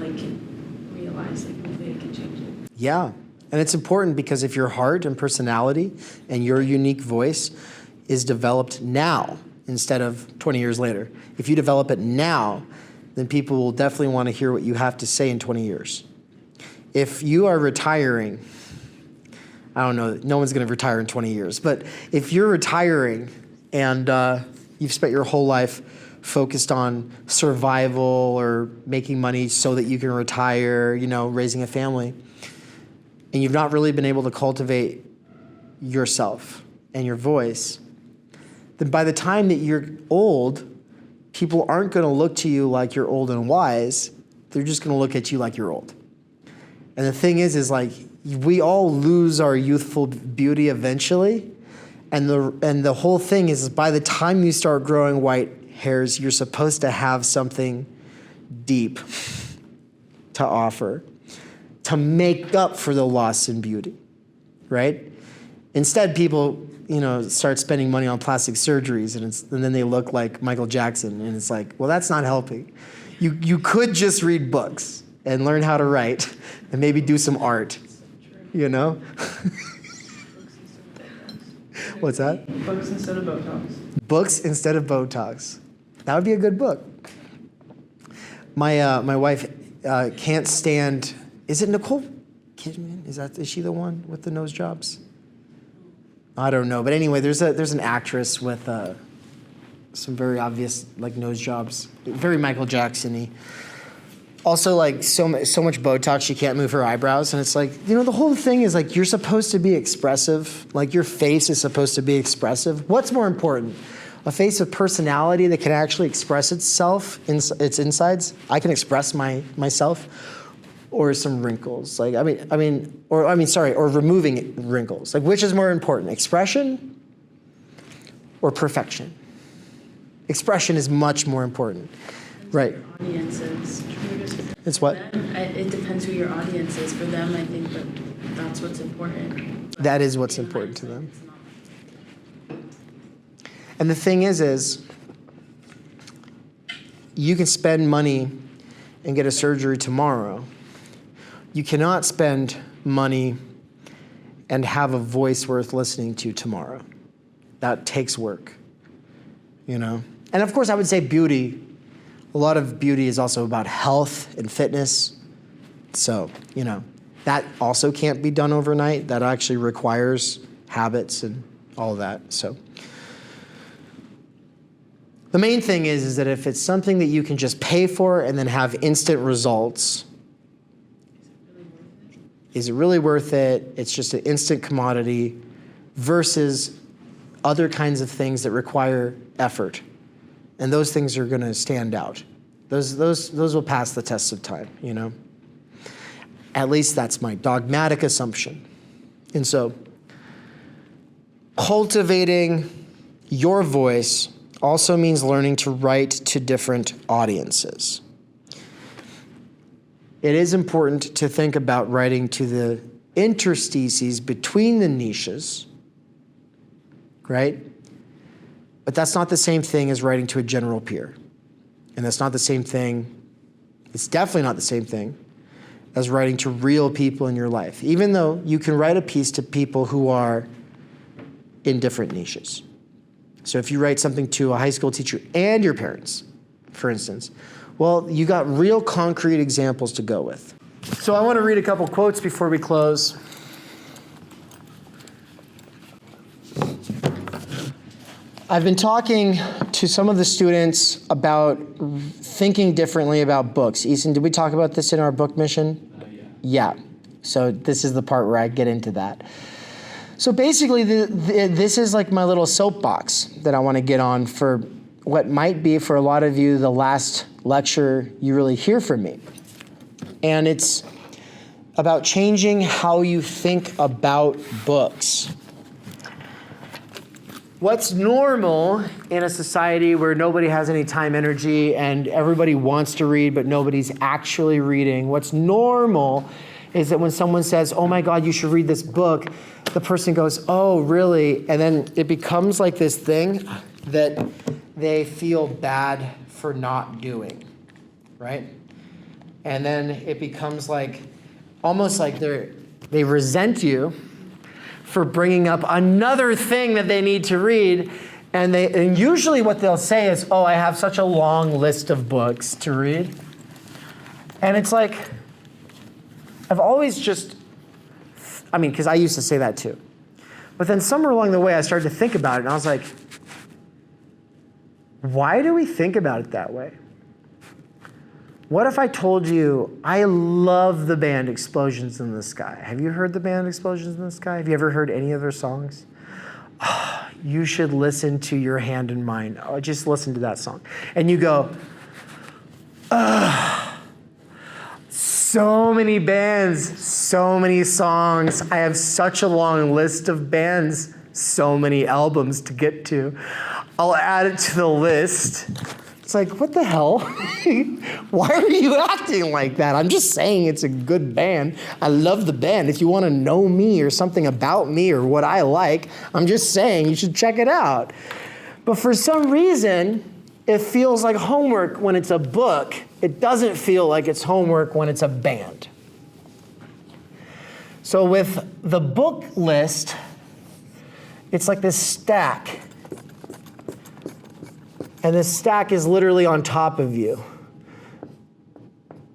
realize maybe I can change it. Yeah, and it's important because if your heart and personality and your unique voice is developed now instead of 20 years later, if you develop it now, then people will definitely want to hear what you have to say in 20 years. If you are retiring, I don't know, no one's going to retire in 20 years, but if you're retiring and you've spent your whole life focused on survival or making money so that you can retire, raising a family, and you've not really been able to cultivate yourself and your voice, then by the time that you're old, people aren't going to look to you like you're old and wise. They're just going to look at you like you're old. And the thing is we all lose our youthful beauty eventually. And the whole thing is by the time you start growing white hairs, you're supposed to have something deep to offer to make up for the loss in beauty, right? Instead, people start spending money on plastic surgeries, and then they look like Michael Jackson, and it's like, well, that's not helping. You could just read books and learn how to write, and maybe do some art, What's that? Books instead of Botox. Books instead of Botox. That would be a good book. My wife can't stand. Is it Nicole Kidman? Is she the one with the nose jobs? I don't know, but anyway, there's an actress with some very obvious nose jobs, very Michael Jackson-y. Also, so much Botox, she can't move her eyebrows, and it's the whole thing is you're supposed to be expressive, your face is supposed to be expressive. What's more important, a face of personality that can actually express itself in its insides? I can express myself. Or some wrinkles, or removing wrinkles. Which is more important, expression or perfection? Expression is much more important, right? Audiences. It's what? It depends who your audience is. For them, I think that's what's important. That is what's important to them. And the thing is you can spend money and get a surgery tomorrow. You cannot spend money and have a voice worth listening to tomorrow. That takes work, And of course, I would say beauty. A lot of beauty is also about health and fitness. So, that also can't be done overnight. That actually requires habits and all of that. So, The main thing is that if it's something that you can just pay for and then have instant results, is it really worth it? It's just an instant commodity versus other kinds of things that require effort. And those things are going to stand out. Those will pass the test of time, you know? At least that's my dogmatic assumption. And so, cultivating your voice also means learning to write to different audiences. It is important to think about writing to the interstices between the niches, right? But that's not the same thing as writing to a general peer. And that's not the same thing, it's definitely not the same thing as writing to real people in your life, even though you can write a piece to people who are in different niches. So if you write something to a high school teacher and your parents, for instance, well, you got real concrete examples to go with. So I want to read a couple quotes before we close. I've been talking to some of the students about thinking differently about books. Easton, did we talk about this in our book mission? Yeah. So this is the part where I get into that. So basically, this is like my little soapbox that I want to get on for what might be, for a lot of you, the last lecture you really hear from me. And it's about changing how you think about books. What's normal in a society where nobody has any time, energy, and everybody wants to read, but nobody's actually reading, what's normal is that when someone says, oh my God, you should read this book, the person goes, oh, really? And then it becomes like this thing that they feel bad for not doing, right? And then it becomes like, almost like they resent you for bringing up another thing that they need to read. And usually what they'll say is, oh, I have such a long list of books to read. And it's like, I've always just, because I used to say that too. But then somewhere along the way, I started to think about it, and I was like, why do we think about it that way? What if I told you, I love the band Explosions in the Sky. Have you heard the band Explosions in the Sky? Have you ever heard any of their songs? Oh, you should listen to Your Hand in Mine. Oh, just listen to that song. And you go, so many bands, so many songs. I have such a long list of bands, so many albums to get to. I'll add it to the list. It's like, what the hell? Why are you acting like that? I'm just saying it's a good band. I love the band. If you want to know me or something about me or what I like, I'm just saying you should check it out. But for some reason, it feels like homework when it's a book. It doesn't feel like it's homework when it's a band. So with the book list, it's like this stack. And this stack is literally on top of you.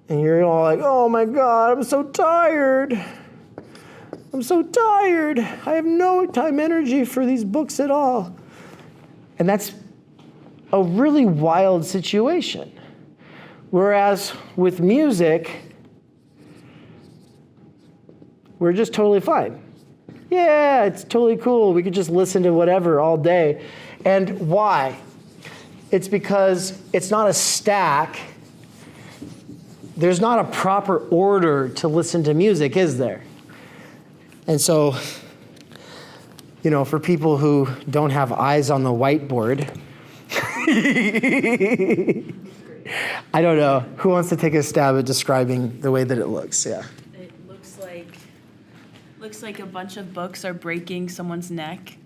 And you're all like, oh my God, I'm so tired. I'm so tired. I have no time, energy for these books at all. And that's a really wild situation. Whereas with music, we're just totally fine. Yeah, it's totally cool. We could just listen to whatever all day. And why? It's because it's not a stack. There's not a proper order to listen to music, is there? And so, for people who don't have eyes on the whiteboard, I don't know. Who wants to take a stab at describing the way that it looks? Yeah. It looks like a bunch of books are breaking someone's neck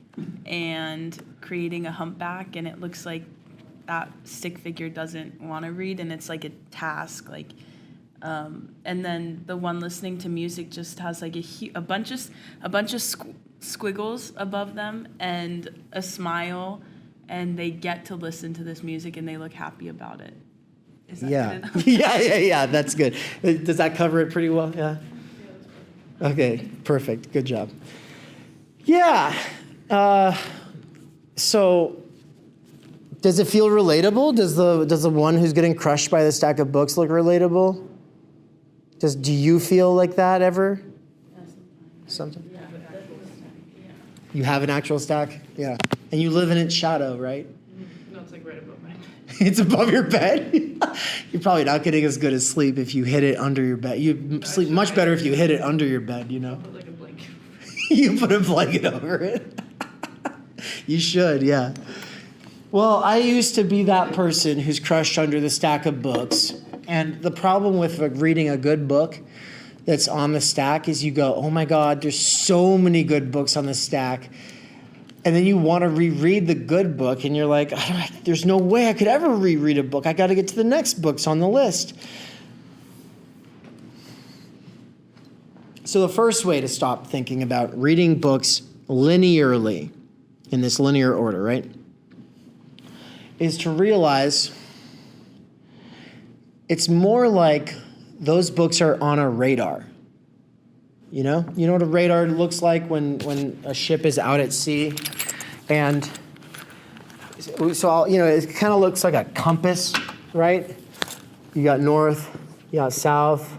and creating a humpback, and it looks like that stick figure doesn't want to read, and it's like a task, and then the one listening to music just has like a bunch of squiggles above them and a smile, and they get to listen to this music and they look happy about it. Is that good enough? Yeah, that's good. Does that cover it pretty well? Yeah. Okay, perfect. Good job. Yeah. So Does it feel relatable? Does the one who's getting crushed by the stack of books look relatable? Do you feel like that ever? Sometimes. Yeah, but that was, yeah. You have an actual stack? Yeah. And you live in its shadow, right? No, it's like right above my head. It's above your bed? You're probably not getting as good as sleep if you hid it under your bed. You sleep much better if you hid it under your bed, you know? Put like a blanket. You put a blanket over it. You should, yeah. Well, I used to be that person who's crushed under the stack of books. And the problem with reading a good book that's on the stack is you go, oh my God, there's so many good books on the stack. And then you want to reread the good book and you're like, there's no way I could ever reread a book. I got to get to the next books on the list. So the first way to stop thinking about reading books linearly, in this linear order, right, is to realize it's more like those books are on a radar. You know what a radar looks like when a ship is out at sea? And so, it kind of looks like a compass, right? You got north, you got south.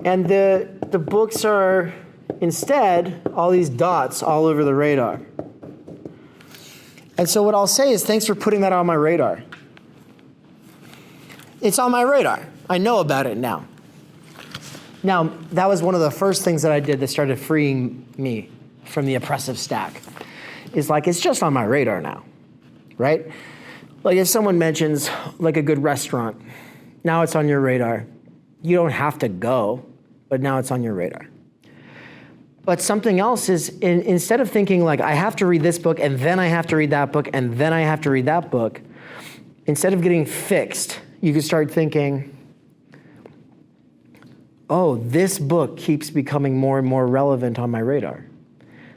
And the books are instead all these dots all over the radar. And so what I'll say is, thanks for putting that on my radar. It's on my radar. I know about it now. Now, that was one of the first things that I did that started freeing me from the oppressive stack. Is like, it's just on my radar now, right? Like if someone mentions like a good restaurant, now it's on your radar. You don't have to go, but now it's on your radar. But something else is, instead of thinking like, I have to read this book, and then I have to read that book, and then I have to read that book, instead of getting fixed, you could start thinking, oh, this book keeps becoming more and more relevant on my radar.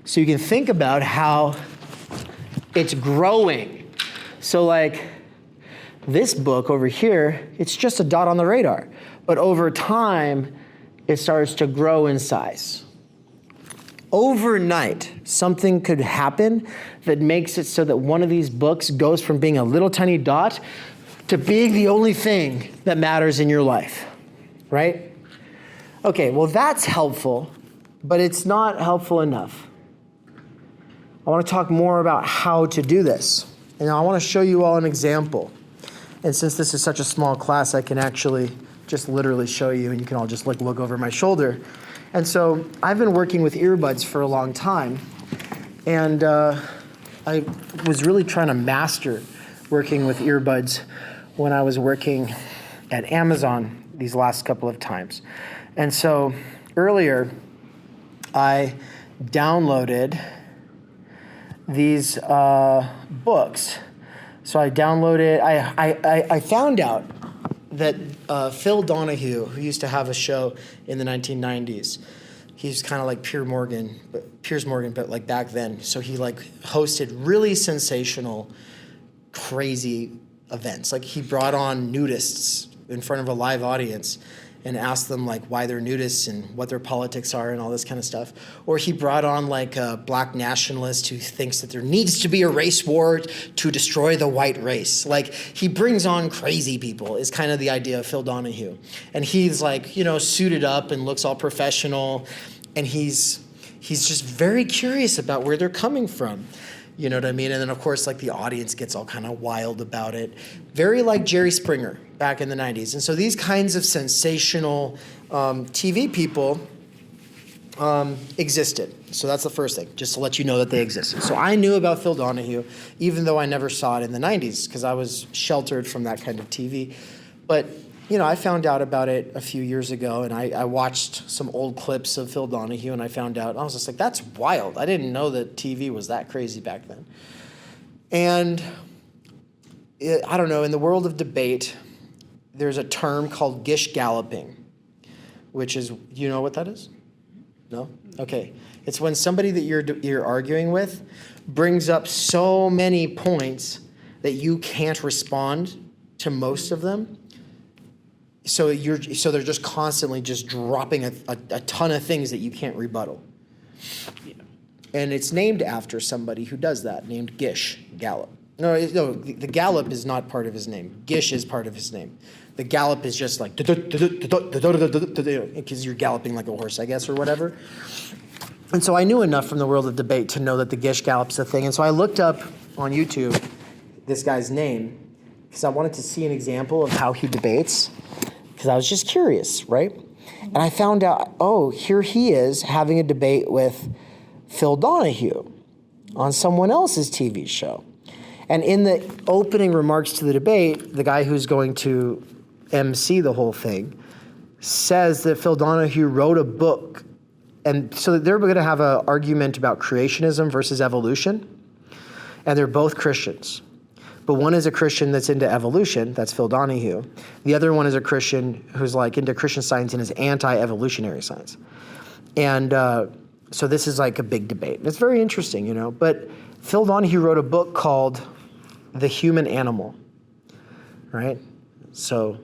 So you can think about how it's growing. So like this book over here, it's just a dot on the radar. But over time, it starts to grow in size. Overnight, something could happen that makes it so that one of these books goes from being a little tiny dot to being the only thing that matters in your life, right? Okay, well that's helpful, but it's not helpful enough. I want to talk more about how to do this. And I want to show you all an example. And since this is such a small class, I can actually just literally show you, and you can all just look over my shoulder. And so I've been working with earbuds for a long time, and I was really trying to master working with earbuds when I was working at Amazon these last couple of times. And so earlier, I downloaded these books. So I downloaded, I found out that Phil Donahue, who used to have a show in the 1990s, he's kind of like Piers Morgan, but like back then. So he like hosted really sensational, crazy events. Like he brought on nudists in front of a live audience and asked them like why they're nudists and what their politics are and all this kind of stuff. Or he brought on like a black nationalist who thinks that there needs to be a race war to destroy the white race. Like he brings on crazy people is kind of the idea of Phil Donahue. And he's like, suited up and looks all professional. And he's just very curious about where they're coming from. You know what I mean? And then, of course, like the audience gets all kind of wild about it. Very like Jerry Springer back in the 90s. And so these kinds of sensational TV people existed. So that's the first thing, just to let you know that they existed. So I knew about Phil Donahue, even though I never saw it in the 90s, because I was sheltered from that kind of TV. But, I found out about it a few years ago, and I watched some old clips of Phil Donahue, and I found out, I was just like, that's wild. I didn't know that TV was that crazy back then. And I don't know, in the world of debate, there's a term called gish galloping, which is, you know what that is? No? Okay. It's when somebody that you're arguing with brings up so many points that you can't respond to most of them. So they're just constantly just dropping a ton of things that you can't rebuttal. Yeah. And it's named after somebody who does that, named Gish Gallop. No, the Gallop is not part of his name. Gish is part of his name. The Gallop is just like, because you're galloping like a horse, I guess, or whatever. And so I knew enough from the world of debate to know that the Gish Gallop's a thing. And so I looked up on YouTube this guy's name because I wanted to see an example of how he debates, because I was just curious, right? And I found out, oh, here he is having a debate with Phil Donahue on someone else's TV show. And in the opening remarks to the debate, the guy who's going to MC the whole thing says that Phil Donahue wrote a book. And so they're going to have an argument about creationism versus evolution. And they're both Christians. But one is a Christian that's into evolution, that's Phil Donahue. The other one is a Christian who's like into Christian Science and is anti-evolutionary science. And so this is like a big debate. It's very interesting, you know. But Phil Donahue wrote a book called The Human Animal, right? So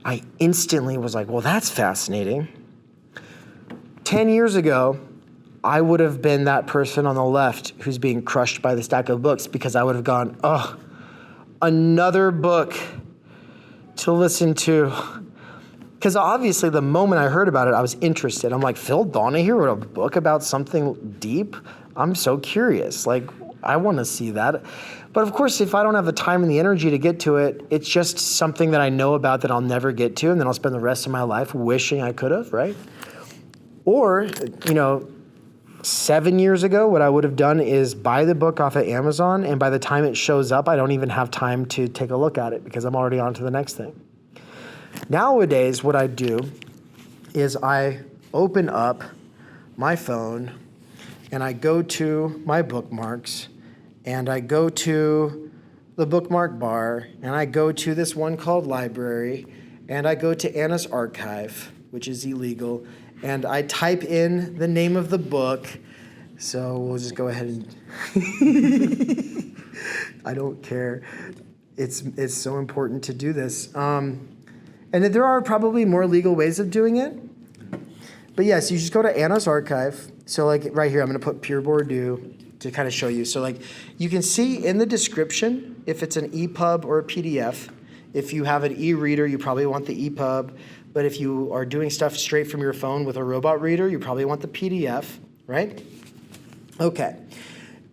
I instantly was like, well, that's fascinating. 10 years ago, I would have been that person on the left who's being crushed by the stack of books, because I would have gone, oh, another book to listen to. Because obviously the moment I heard about it, I was interested. I'm like, Phil Donahue wrote a book about something deep? I'm so curious. Like, I want to see that. But of course, if I don't have the time and the energy to get to it, it's just something that I know about that I'll never get to, and then I'll spend the rest of my life wishing I could have, right? Or, 7 years ago, what I would have done is buy the book off of Amazon, and by the time it shows up, I don't even have time to take a look at it because I'm already on to the next thing. Nowadays, what I do is I open up my phone and I go to my bookmarks and I go to the bookmark bar and I go to this one called Library and I go to Anna's Archive, which is illegal, and I type in the name of the book. So we'll just go ahead and I don't care. It's so important to do this. And there are probably more legal ways of doing it. But yes, you just go to Anna's Archive. So like right here, I'm going to put Pure Bordeaux to kind of show you. So like you can see in the description if it's an EPUB or a PDF. If you have an e-reader, you probably want the EPUB. But if you are doing stuff straight from your phone with a robot reader, you probably want the PDF, right? Okay.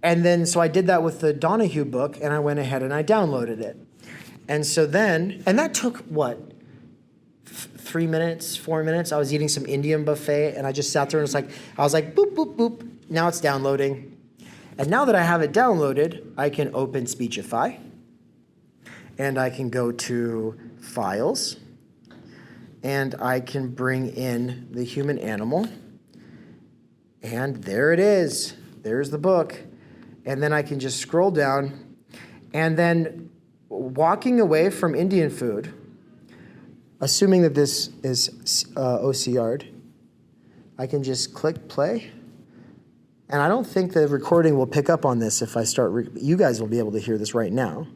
And then, so I did that with the Donahue book, and I went ahead and I downloaded it. And so then, and that took what? 3 minutes, 4 minutes. I was eating some Indian buffet, and I just sat there and I was like, boop, boop, boop. Now it's downloading. And now that I have it downloaded, I can open Speechify, and I can go to Files, and I can bring in The Human Animal, and there it is. There's the book. And then I can just scroll down, and then walking away from Indian food, assuming that this is OCR'd, I can just click play. And I don't think the recording will pick up on this if I start, you guys will be able to hear this right now.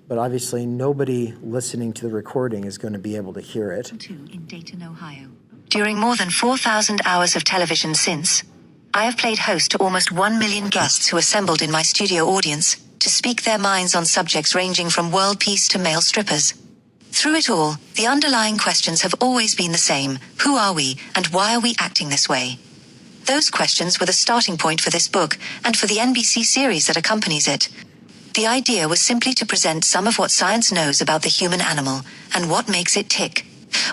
But obviously nobody listening to the recording is going to be able to hear it. In Dayton, Ohio. During more than 4,000 hours of television since, I have played host to almost 1 million guests who assembled in my studio audience to speak their minds on subjects ranging from world peace to male strippers. Through it all, the underlying questions have always been the same. Who are we, and why are we acting this way? Those questions were the starting point for this book, and for the NBC series that accompanies it. The idea was simply to present some of what science knows about the human animal, and what makes it tick.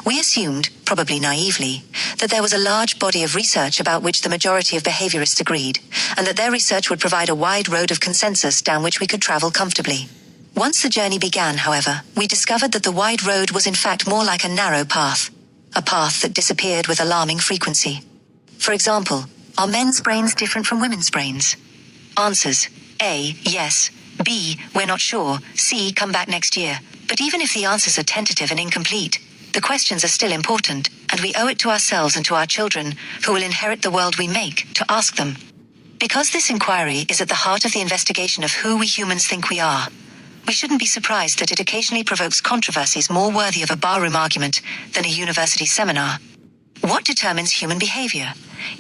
We assumed, probably naively, that there was a large body of research about which the majority of behaviorists agreed, and that their research would provide a wide road of consensus down which we could travel comfortably. Once the journey began, however, we discovered that the wide road was in fact more like a narrow path. A path that disappeared with alarming frequency. For example, are men's brains different from women's brains? Answers: A, yes. B, we're not sure. C, come back next year. But even if the answers are tentative and incomplete, the questions are still important, and we owe it to ourselves and to our children, who will inherit the world we make, to ask them. Because this inquiry is at the heart of the investigation of who we humans think we are, we shouldn't be surprised that it occasionally provokes controversies more worthy of a barroom argument than a university seminar. What determines human behavior?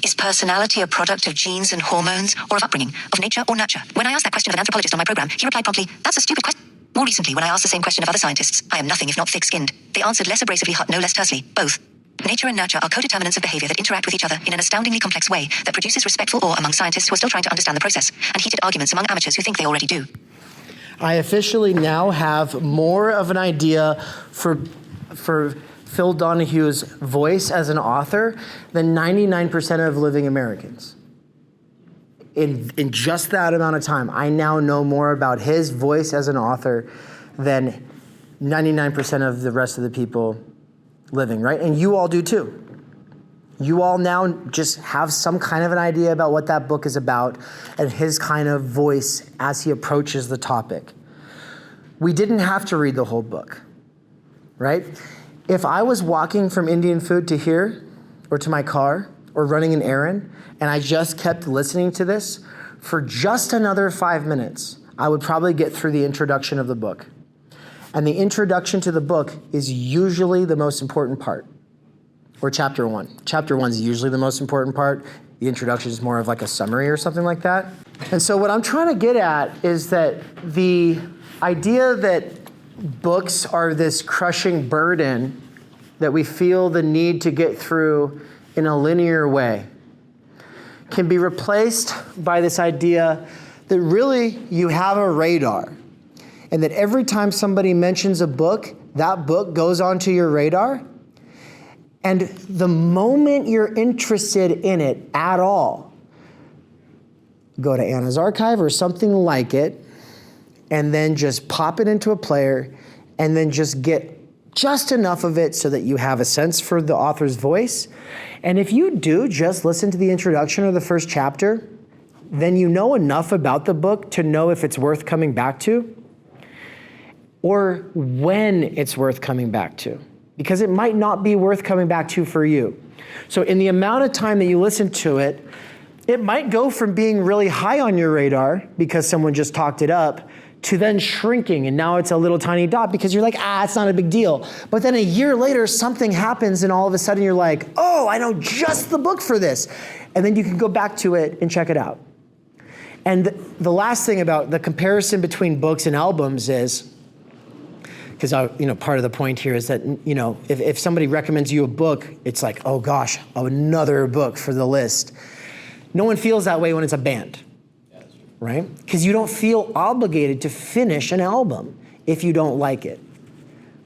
Is personality a product of genes and hormones, or of upbringing, of nature or nurture? When I asked that question of an anthropologist on my program, he replied promptly, "That's a stupid question." More recently, when I asked the same question of other scientists, I am nothing if not thick-skinned. They answered less abrasively, no less tersely, both. Nature and nurture are co-determinants of behavior that interact with each other in an astoundingly complex way that produces respectful awe among scientists who are still trying to understand the process, and heated arguments among amateurs who think they already do. I officially now have more of an idea for Phil Donahue's voice as an author than 99% of living Americans. In just that amount of time, I now know more about his voice as an author than 99% of the rest of the people living, right? And you all do too. You all now just have some kind of an idea about what that book is about and his kind of voice as he approaches the topic. We didn't have to read the whole book, right? If I was walking from Indian food to here or to my car or running an errand and I just kept listening to this for just another 5 minutes, I would probably get through the introduction of the book. And the introduction to the book is usually the most important part, or chapter 1. Chapter 1 is usually the most important part. The introduction is more of like a summary or something like that. And so what I'm trying to get at is that the idea that books are this crushing burden that we feel the need to get through in a linear way can be replaced by this idea that really you have a radar, and that every time somebody mentions a book, that book goes onto your radar. And the moment you're interested in it at all, go to Anna's Archive or something like it, and then just pop it into a player, and then just get just enough of it so that you have a sense for the author's voice. And if you do just listen to the introduction or the first chapter, then you know enough about the book to know if it's worth coming back to, or when it's worth coming back to, because it might not be worth coming back to for you. So in the amount of time that you listen to it, it might go from being really high on your radar because someone just talked it up to then shrinking, and now it's a little tiny dot because you're like, it's not a big deal. But then a year later, something happens and all of a sudden you're like, oh, I know just the book for this. And then you can go back to it and check it out. And the last thing about the comparison between books and albums is, because part of the point here is that, if somebody recommends you a book, it's like, oh gosh, another book for the list. No one feels that way when it's a band, right? Because you don't feel obligated to finish an album if you don't like it.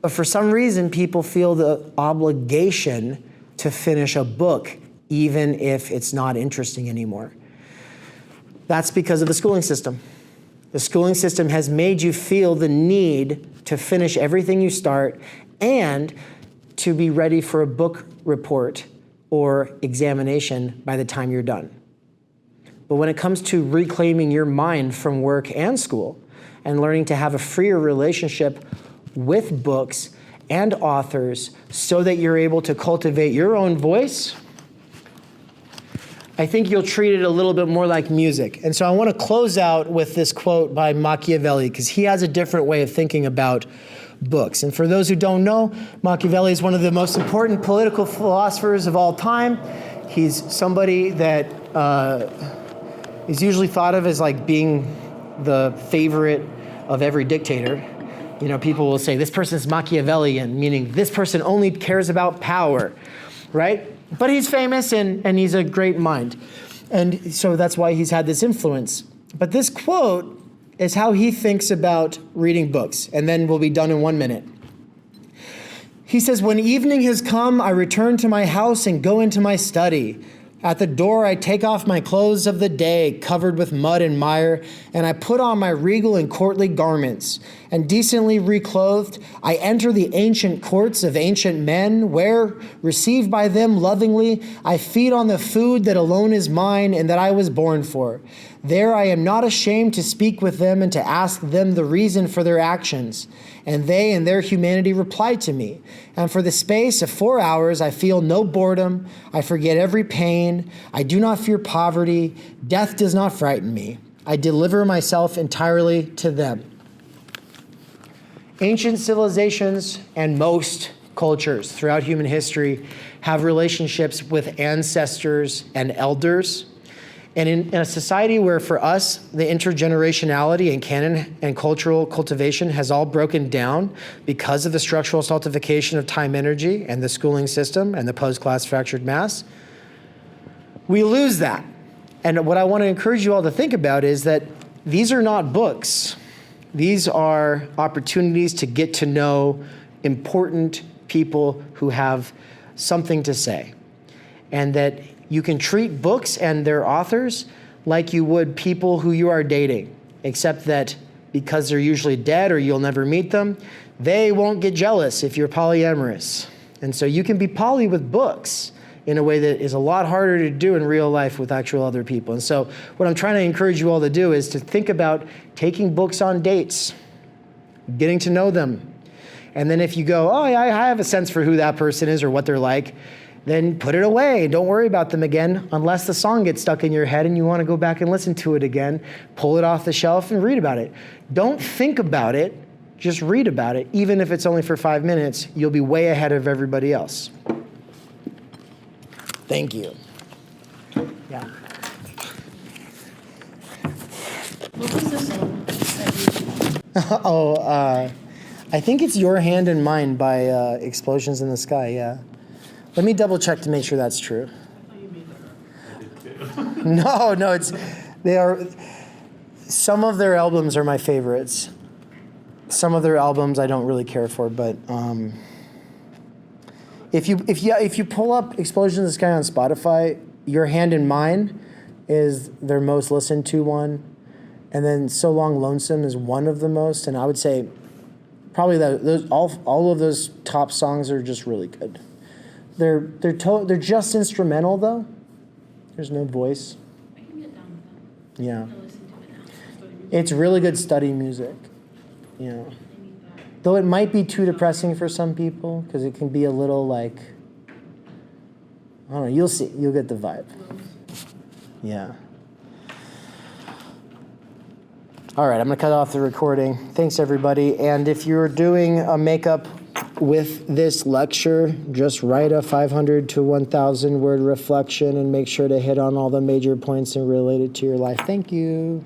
But for some reason, people feel the obligation to finish a book, even if it's not interesting anymore. That's because of the schooling system. The schooling system has made you feel the need to finish everything you start and to be ready for a book report or examination by the time you're done. But when it comes to reclaiming your mind from work and school and learning to have a freer relationship with books and authors so that you're able to cultivate your own voice, I think you'll treat it a little bit more like music. And so I want to close out with this quote by Machiavelli, because he has a different way of thinking about books. And for those who don't know, Machiavelli is one of the most important political philosophers of all time. He's somebody that is usually thought of as like being the favorite of every dictator. People will say, this person's Machiavellian, meaning this person only cares about power, right? But he's famous and he's a great mind. And so that's why he's had this influence. But this quote is how he thinks about reading books. And then we'll be done in 1 minute. He says, when evening has come, I return to my house and go into my study. At the door, I take off my clothes of the day, covered with mud and mire, and I put on my regal and courtly garments. And decently reclothed, I enter the ancient courts of ancient men, where, received by them lovingly, I feed on the food that alone is mine and that I was born for. There I am not ashamed to speak with them and to ask them the reason for their actions. And they in their humanity reply to me. And for the space of 4 hours I feel no boredom, I forget every pain, I do not fear poverty, death does not frighten me. I deliver myself entirely to them. Ancient civilizations and most cultures throughout human history have relationships with ancestors and elders. And in a society where for us, the intergenerationality and canon and cultural cultivation has all broken down because of the structural stultification of time energy and the schooling system and the post-class fractured mass, we lose that. And what I want to encourage you all to think about is that these are not books. These are opportunities to get to know important people who have something to say. And that you can treat books and their authors like you would people who you are dating, except that because they're usually dead or you'll never meet them, they won't get jealous if you're polyamorous. And so you can be poly with books in a way that is a lot harder to do in real life with actual other people. And so what I'm trying to encourage you all to do is to think about taking books on dates, getting to know them. And then if you go, oh, yeah, I have a sense for who that person is or what they're like, then put it away. Don't worry about them again unless the song gets stuck in your head and you want to go back and listen to it again. Pull it off the shelf and read about it. Don't think about it, just read about it. Even if it's only for 5 minutes, you'll be way ahead of everybody else. Thank you. Yeah. What was the song that you I think it's Your Hand in Mine by Explosions in the Sky, yeah. Let me double check to make sure that's true. No, they are, some of their albums are my favorites. Some of their albums I don't really care for, but if you pull up Explosions in the Sky on Spotify, Your Hand in Mine is their most listened to one. And then So Long Lonesome is one of the most, and I would say probably all of those top songs are just really good. They're just instrumental though. There's no voice. I can get down with that. Yeah. I'm gonna listen to it now. It's really good study music. Yeah. I need that. Though it might be too depressing for some people because it can be a little like, I don't know, you'll see. You'll get the vibe. Yeah. All right, I'm going to cut off the recording. Thanks, everybody. And if you're doing a makeup with this lecture, just write a 500 to 1,000 word reflection and make sure to hit on all the major points and relate it to your life. Thank you.